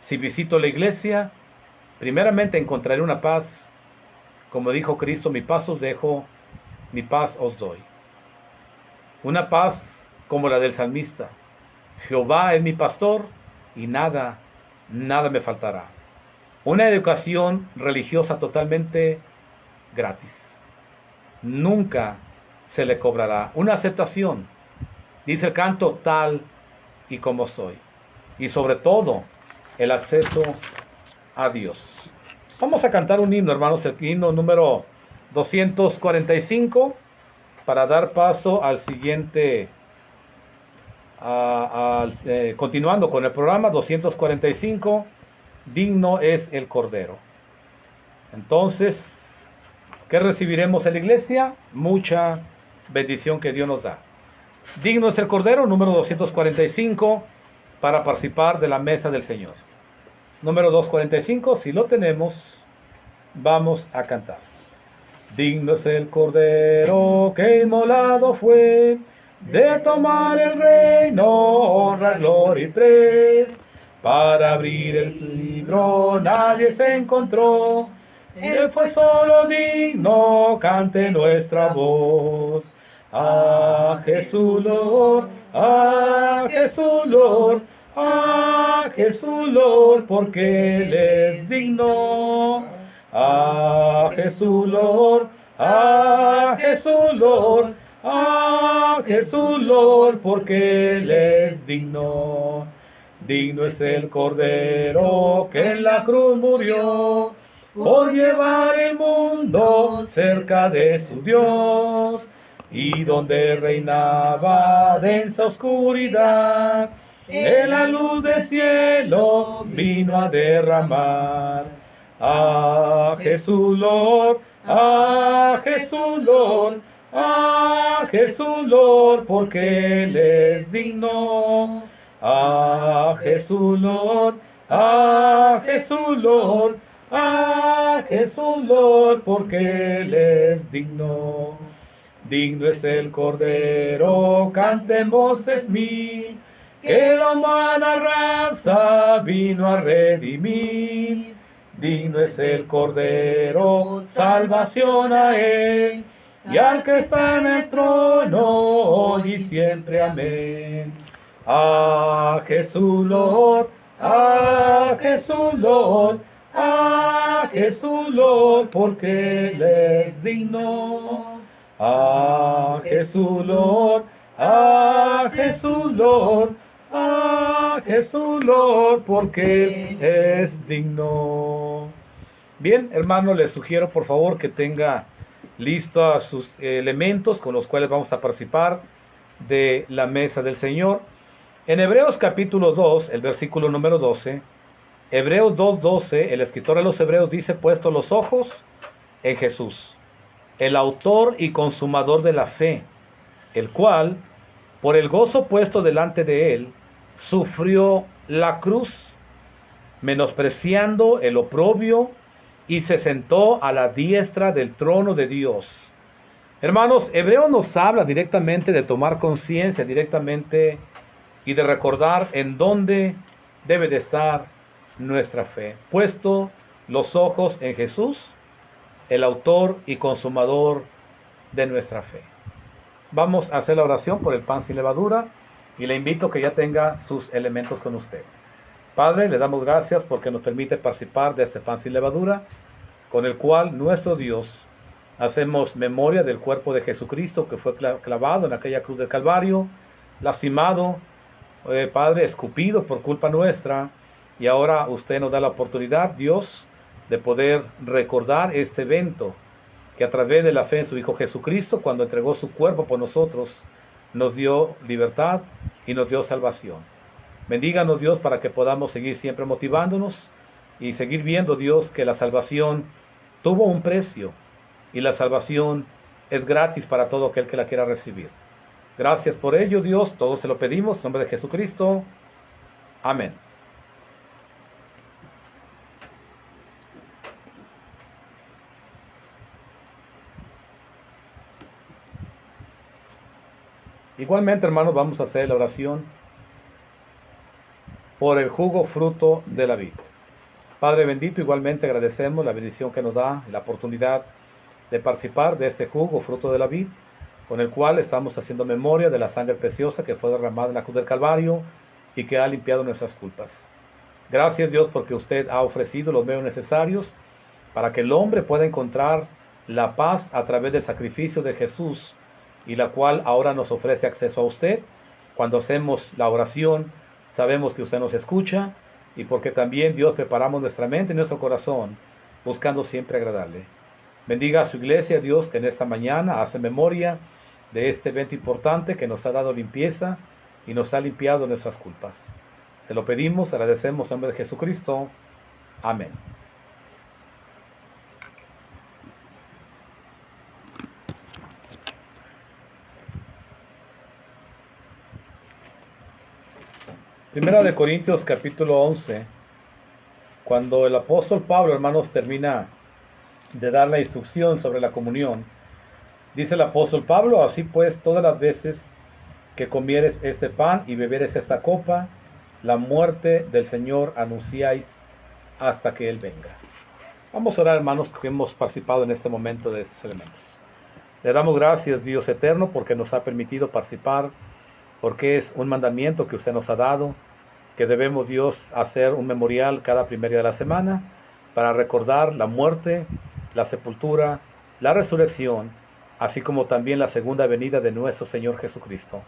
si visito la iglesia? Primeramente encontraré una paz Como dijo Cristo, mi paz os dejo, mi paz os doy. Una paz como la del salmista. Jehová es mi pastor y nada me faltará. Una educación religiosa totalmente gratis. Nunca se le cobrará. Una aceptación, dice el canto, tal y como soy. Y sobre todo, el acceso a Dios. Vamos a cantar un himno, hermanos, el himno número 245, para dar paso al siguiente, continuando con el programa 245, digno es el Cordero. Entonces, ¿qué recibiremos en la iglesia? Mucha bendición que Dios nos da. Digno es el Cordero, número 245, para participar de la mesa del Señor. Número 245, si lo tenemos, vamos a cantar. Digno es el Cordero que inmolado fue, de tomar el reino, honra, gloria y pres. Para abrir el libro nadie se encontró, Él fue solo digno, cante nuestra voz. A Jesús Lord, a Jesús Lord, a Jesús Lord, porque Él es digno. A Jesús Lord, a Jesús Lord, a Jesús Lord, porque Él es digno. Digno es el Cordero que en la cruz murió, por llevar el mundo cerca de su Dios, y donde reinaba densa oscuridad, en la luz del cielo vino a derramar. A Jesús Lord, a Jesús Lord, a Jesús Lord, porque Él es digno. A Jesús Lord, a Jesús Lord, a Jesús Lord, porque Él es digno. Digno es el Cordero, canten voces mil, que la humana raza vino a redimir. Digno es el Cordero, salvación a Él, y al que está en el trono, hoy y siempre, amén. A Jesús Lord, a Jesús Lord, a Jesús Lord, porque Él es digno. A Jesús Lord, a Jesús Lord, a Jesús Lord, porque Él es digno. Bien, hermano, les sugiero por favor que tenga listos sus elementos con los cuales vamos a participar de la mesa del Señor. En Hebreos capítulo 2, el versículo número 12, Hebreos 2:12, el escritor de los Hebreos dice: puesto los ojos en Jesús, el autor y consumador de la fe, el cual, por el gozo puesto delante de él, sufrió la cruz, menospreciando el oprobio, y se sentó a la diestra del trono de Dios. Hermanos, Hebreo nos habla directamente de tomar conciencia directamente y de recordar en dónde debe de estar nuestra fe. Puesto los ojos en Jesús, el autor y consumador de nuestra fe. Vamos a hacer la oración por el pan sin levadura y le invito a que ya tenga sus elementos con usted. Padre, le damos gracias porque nos permite participar de este pan sin levadura, con el cual nuestro Dios hacemos memoria del cuerpo de Jesucristo que fue clavado en aquella cruz del Calvario, lastimado, Padre, escupido por culpa nuestra, y ahora usted nos da la oportunidad, Dios, de poder recordar este evento que a través de la fe en su Hijo Jesucristo, cuando entregó su cuerpo por nosotros, nos dio libertad y nos dio salvación. Bendíganos, Dios, para que podamos seguir siempre motivándonos y seguir viendo, Dios, que la salvación tuvo un precio y la salvación es gratis para todo aquel que la quiera recibir. Gracias por ello, Dios, todo se lo pedimos en nombre de Jesucristo. Amén. Igualmente, hermanos, vamos a hacer la oración por el jugo fruto de la vid. Padre bendito, igualmente agradecemos la bendición que nos da, la oportunidad de participar de este jugo, fruto de la vid, con el cual estamos haciendo memoria de la sangre preciosa que fue derramada en la cruz del Calvario y que ha limpiado nuestras culpas. Gracias Dios porque usted ha ofrecido los medios necesarios para que el hombre pueda encontrar la paz a través del sacrificio de Jesús, y la cual ahora nos ofrece acceso a usted. Cuando hacemos la oración, sabemos que usted nos escucha, y porque también Dios preparamos nuestra mente y nuestro corazón, buscando siempre agradarle. Bendiga a su iglesia, Dios, que en esta mañana hace memoria de este evento importante que nos ha dado limpieza y nos ha limpiado nuestras culpas. Se lo pedimos, agradecemos en nombre de Jesucristo. Amén. Primera de Corintios capítulo 11, cuando el apóstol Pablo, hermanos, termina de dar la instrucción sobre la comunión, dice el apóstol Pablo: así pues, todas las veces que comieres este pan y beberes esta copa, la muerte del Señor anunciáis hasta que Él venga. Vamos a orar, hermanos, que hemos participado en este momento de estos elementos. Le damos gracias, Dios eterno, porque nos ha permitido participar, porque es un mandamiento que usted nos ha dado, que debemos, Dios, hacer un memorial cada primer día de la semana para recordar la muerte, la sepultura, la resurrección, así como también la segunda venida de nuestro Señor Jesucristo.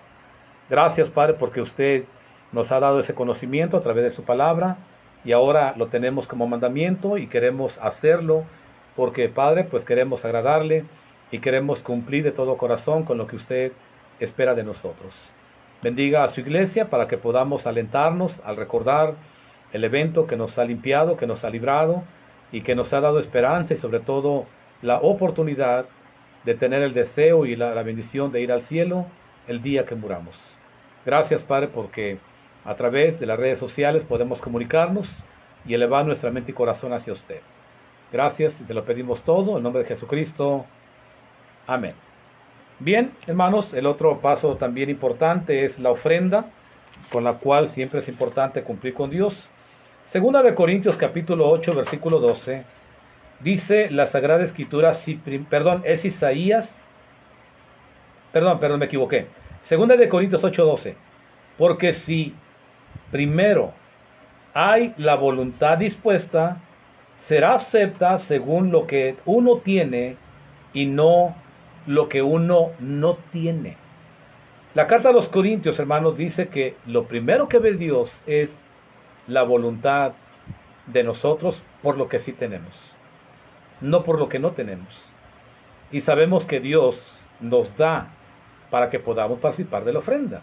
Gracias, Padre, porque usted nos ha dado ese conocimiento a través de su palabra, y ahora lo tenemos como mandamiento y queremos hacerlo porque, Padre, pues queremos agradarle y queremos cumplir de todo corazón con lo que usted espera de nosotros. Bendiga a su iglesia para que podamos alentarnos al recordar el evento que nos ha limpiado, que nos ha librado y que nos ha dado esperanza, y sobre todo la oportunidad de tener el deseo y la bendición de ir al cielo el día que muramos. Gracias, Padre, porque a través de las redes sociales podemos comunicarnos y elevar nuestra mente y corazón hacia usted. Gracias y te lo pedimos todo en nombre de Jesucristo. Amén. Bien, hermanos, el otro paso también importante es la ofrenda, con la cual siempre es importante cumplir con Dios. Segunda de Corintios capítulo 8, versículo 12, dice la Sagrada Escritura, es Isaías, me equivoqué. Segunda de Corintios 8, 12, porque si primero hay la voluntad dispuesta, será acepta según lo que uno tiene y no lo que uno no tiene. La carta a los Corintios, hermanos, dice que lo primero que ve Dios es la voluntad de nosotros por lo que sí tenemos, no por lo que no tenemos. Y sabemos que Dios nos da para que podamos participar de la ofrenda.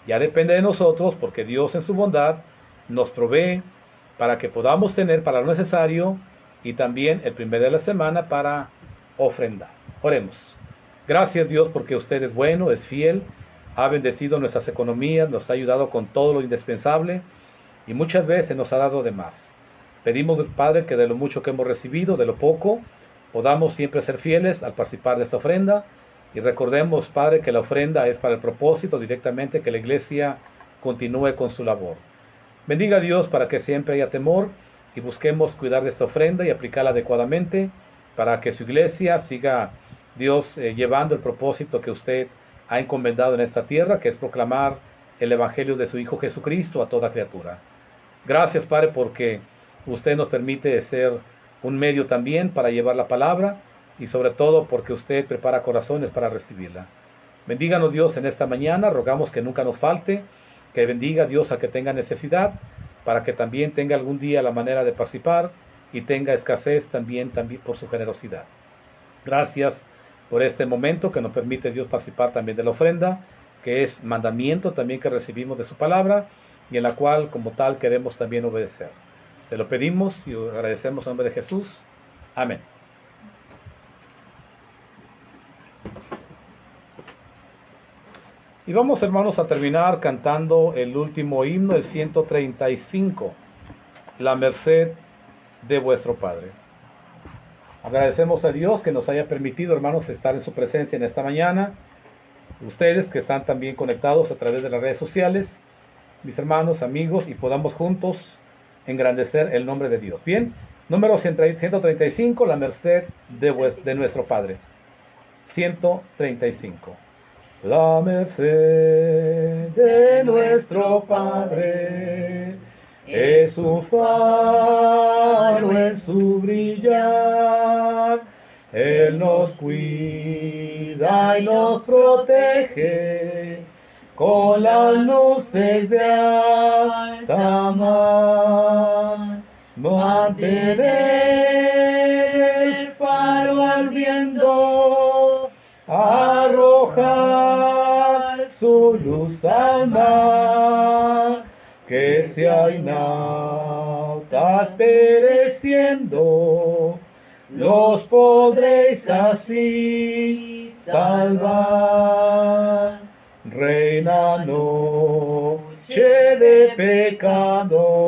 Ya depende de nosotros, porque Dios en su bondad nos provee para que podamos tener para lo necesario y también el primer día de la semana para ofrendar. Oremos. Gracias, Dios, porque usted es bueno, es fiel, ha bendecido nuestras economías, nos ha ayudado con todo lo indispensable y muchas veces nos ha dado de más. Pedimos, Padre, que de lo mucho que hemos recibido, de lo poco, podamos siempre ser fieles al participar de esta ofrenda. Y recordemos, Padre, que la ofrenda es para el propósito directamente que la iglesia continúe con su labor. Bendiga a Dios para que siempre haya temor y busquemos cuidar de esta ofrenda y aplicarla adecuadamente para que su iglesia siga, Dios, llevando el propósito que usted ha encomendado en esta tierra, que es proclamar el evangelio de su Hijo Jesucristo a toda criatura. Gracias, Padre, porque usted nos permite ser un medio también para llevar la palabra, y sobre todo porque usted prepara corazones para recibirla. Bendíganos, Dios, en esta mañana. Rogamos que nunca nos falte, que bendiga, Dios, a que tenga necesidad, para que también tenga algún día la manera de participar y tenga escasez también por su generosidad. Gracias por este momento que nos permite, Dios, participar también de la ofrenda, que es mandamiento también que recibimos de su palabra y en la cual como tal queremos también obedecer. Se lo pedimos y agradecemos en nombre de Jesús. Amén. Y vamos, hermanos, a terminar cantando el último himno, el 135, La merced de vuestro Padre. Agradecemos a Dios que nos haya permitido, hermanos, estar en su presencia en esta mañana. Ustedes que están también conectados a través de las redes sociales, mis hermanos, amigos, y podamos juntos engrandecer el nombre de Dios. Bien, Número 135, la merced de nuestro Padre. 135. La merced de nuestro Padre es un faro en su brillar. Él nos cuida y nos protege con las luces de alta mar. Mantener el faro ardiendo, arrojar su luz al mar, que si hay nautas pereciendo, los podréis así salvar. Reina noche de pecado,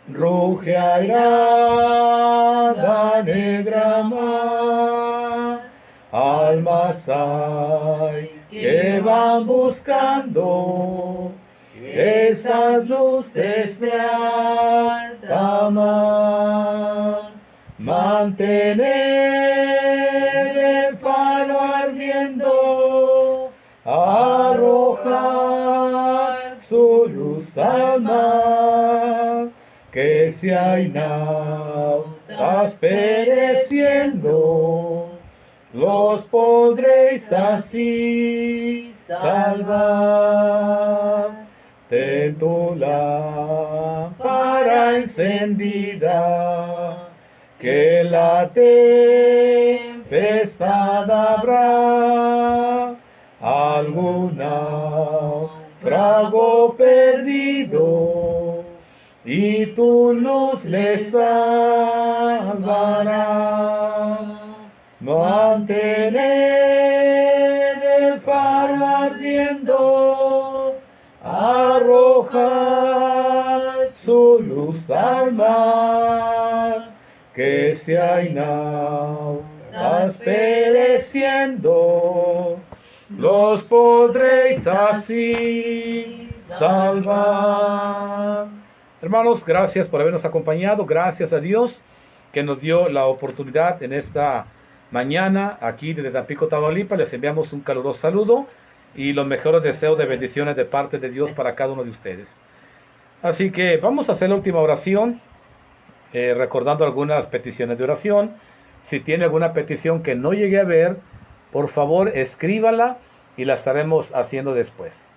ruge airada negra mar, almas hay que van buscando esas luces de alta mar. Mantener el faro ardiendo, arrojar su luz al mar, que si hay nautas pereciendo, los podréis así salvar. Ten tu lámpara encendida, que la tempestad habrá, algún náufrago perdido, y tu luz les salvará. Mantener el faro ardiendo, arrojar su luz al mar, que si hay nautas pereciendo, los podréis así salvar. Hermanos, gracias por habernos acompañado. Gracias a Dios que nos dio la oportunidad en esta mañana aquí desde Tampico, Tamaulipas. Les enviamos un caluroso saludo y los mejores deseos de bendiciones de parte de Dios para cada uno de ustedes. Así que vamos a hacer la última oración, recordando algunas peticiones de oración. Si tiene alguna petición que no llegue a ver, por favor escríbala y la estaremos haciendo después.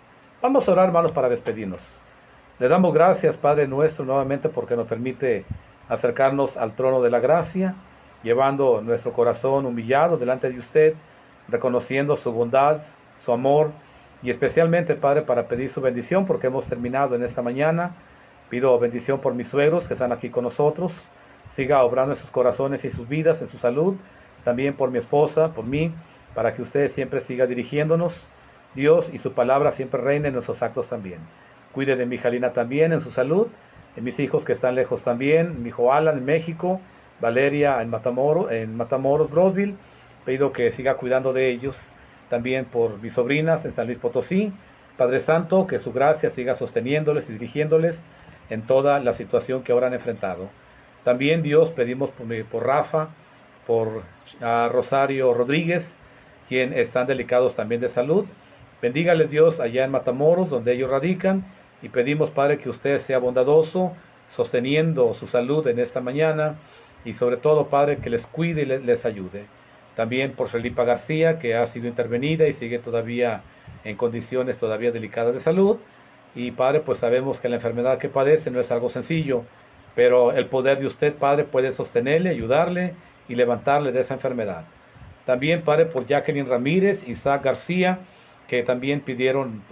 Vamos a orar, hermanos, para despedirnos. Le damos gracias, Padre nuestro, nuevamente porque nos permite acercarnos al trono de la gracia, llevando nuestro corazón humillado delante de usted, reconociendo su bondad, su amor, y especialmente, Padre, para pedir su bendición, porque hemos terminado en esta mañana. Pido bendición por mis suegros que están aquí con nosotros, siga obrando en sus corazones y sus vidas, en su salud, también por mi esposa, por mí, para que usted siempre siga dirigiéndonos, Dios, y su palabra siempre reine en nuestros actos también. Cuide de mi hija Lina también en su salud, de mis hijos que están lejos también, mi hijo Alan en México, Valeria en Matamoros, Broadville. Pido que siga cuidando de ellos, también por mis sobrinas en San Luis Potosí. Padre Santo, que su gracia siga sosteniéndoles y dirigiéndoles en toda la situación que ahora han enfrentado. También, Dios, pedimos por Rafa, por Rosario Rodríguez, quien están delicados también de salud. Bendígales, Dios, allá en Matamoros, donde ellos radican, y pedimos, Padre, que usted sea bondadoso, sosteniendo su salud en esta mañana, y sobre todo, Padre, que les cuide y les ayude. También por Felipa García, que ha sido intervenida y sigue todavía en condiciones todavía delicadas de salud. Y, Padre, pues sabemos que la enfermedad que padece no es algo sencillo, pero el poder de usted, Padre, puede sostenerle, ayudarle y levantarle de esa enfermedad. También, Padre, por Jacqueline Ramírez, Isaac García, que también pidieron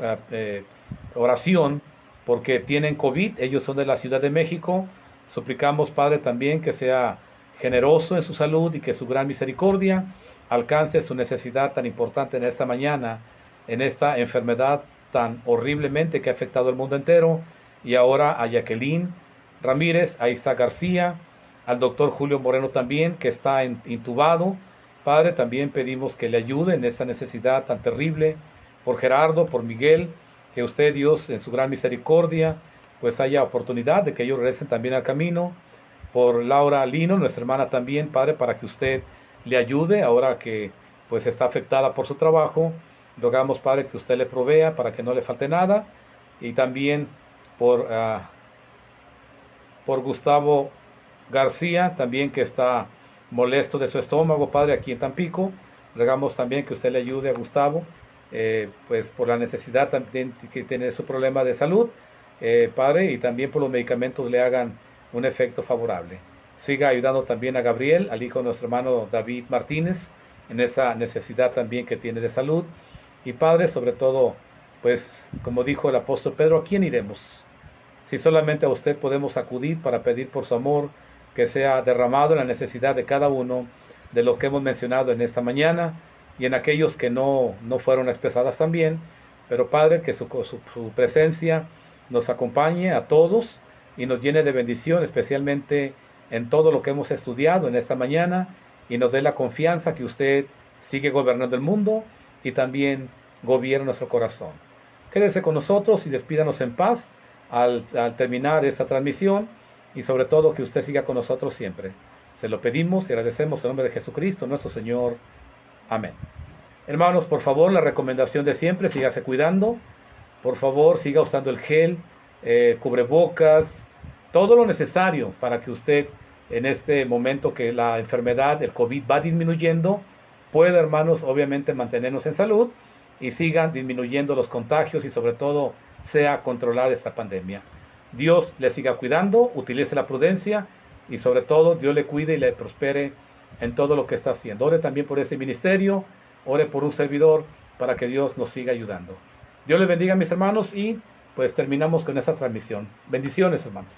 oración porque tienen COVID. Ellos son de la Ciudad de México. Suplicamos, Padre, también que sea generoso en su salud y que su gran misericordia alcance su necesidad tan importante en esta mañana, en esta enfermedad tan horriblemente que ha afectado al mundo entero. Y ahora a Jacqueline Ramírez, a Isaac García, al doctor Julio Moreno también, que está intubado. Padre, también pedimos que le ayude en esta necesidad tan terrible. Por Gerardo, por Miguel, que usted, Dios, en su gran misericordia, pues haya oportunidad de que ellos regresen también al camino. por Laura Lino, nuestra hermana también, Padre, para que usted le ayude ahora que pues está afectada por su trabajo. Rogamos, Padre, que usted le provea para que no le falte nada. Y también por, por Gustavo García, también que está molesto de su estómago, Padre, aquí en Tampico. Rogamos también que usted le ayude a Gustavo, pues por la necesidad también que tiene su problema de salud, Padre, y también por los medicamentos le hagan un efecto favorable. Siga ayudando también a Gabriel, al hijo de nuestro hermano David Martínez, en esa necesidad también que tiene de salud. Y Padre, sobre todo, pues como dijo el apóstol Pedro, ¿a quién iremos? Si solamente a usted podemos acudir para pedir por su amor que sea derramado en la necesidad de cada uno de lo que hemos mencionado en esta mañana y en aquellos que no fueron expresadas también. Pero Padre, que su presencia nos acompañe a todos y nos llene de bendición, especialmente en todo lo que hemos estudiado en esta mañana, y nos dé la confianza que usted sigue gobernando el mundo y también gobierna nuestro corazón. Quédese con nosotros y despídanos en paz al terminar esta transmisión, y sobre todo que usted siga con nosotros siempre. Se lo pedimos y agradecemos en nombre de Jesucristo nuestro Señor. Amén. Hermanos, por favor, la recomendación de siempre, sígase cuidando. Por favor, siga usando el gel, cubrebocas, todo lo necesario para que usted, en este momento que la enfermedad, el COVID, va disminuyendo, pueda, hermanos, obviamente mantenernos en salud y sigan disminuyendo los contagios y sobre todo sea controlada esta pandemia. Dios le siga cuidando, utilice la prudencia y sobre todo Dios le cuide y le prospere en todo lo que está haciendo. Ore también por este ministerio, ore por un servidor para que Dios nos siga ayudando. Dios les bendiga, mis hermanos, y pues terminamos con esta transmisión. Bendiciones, hermanos.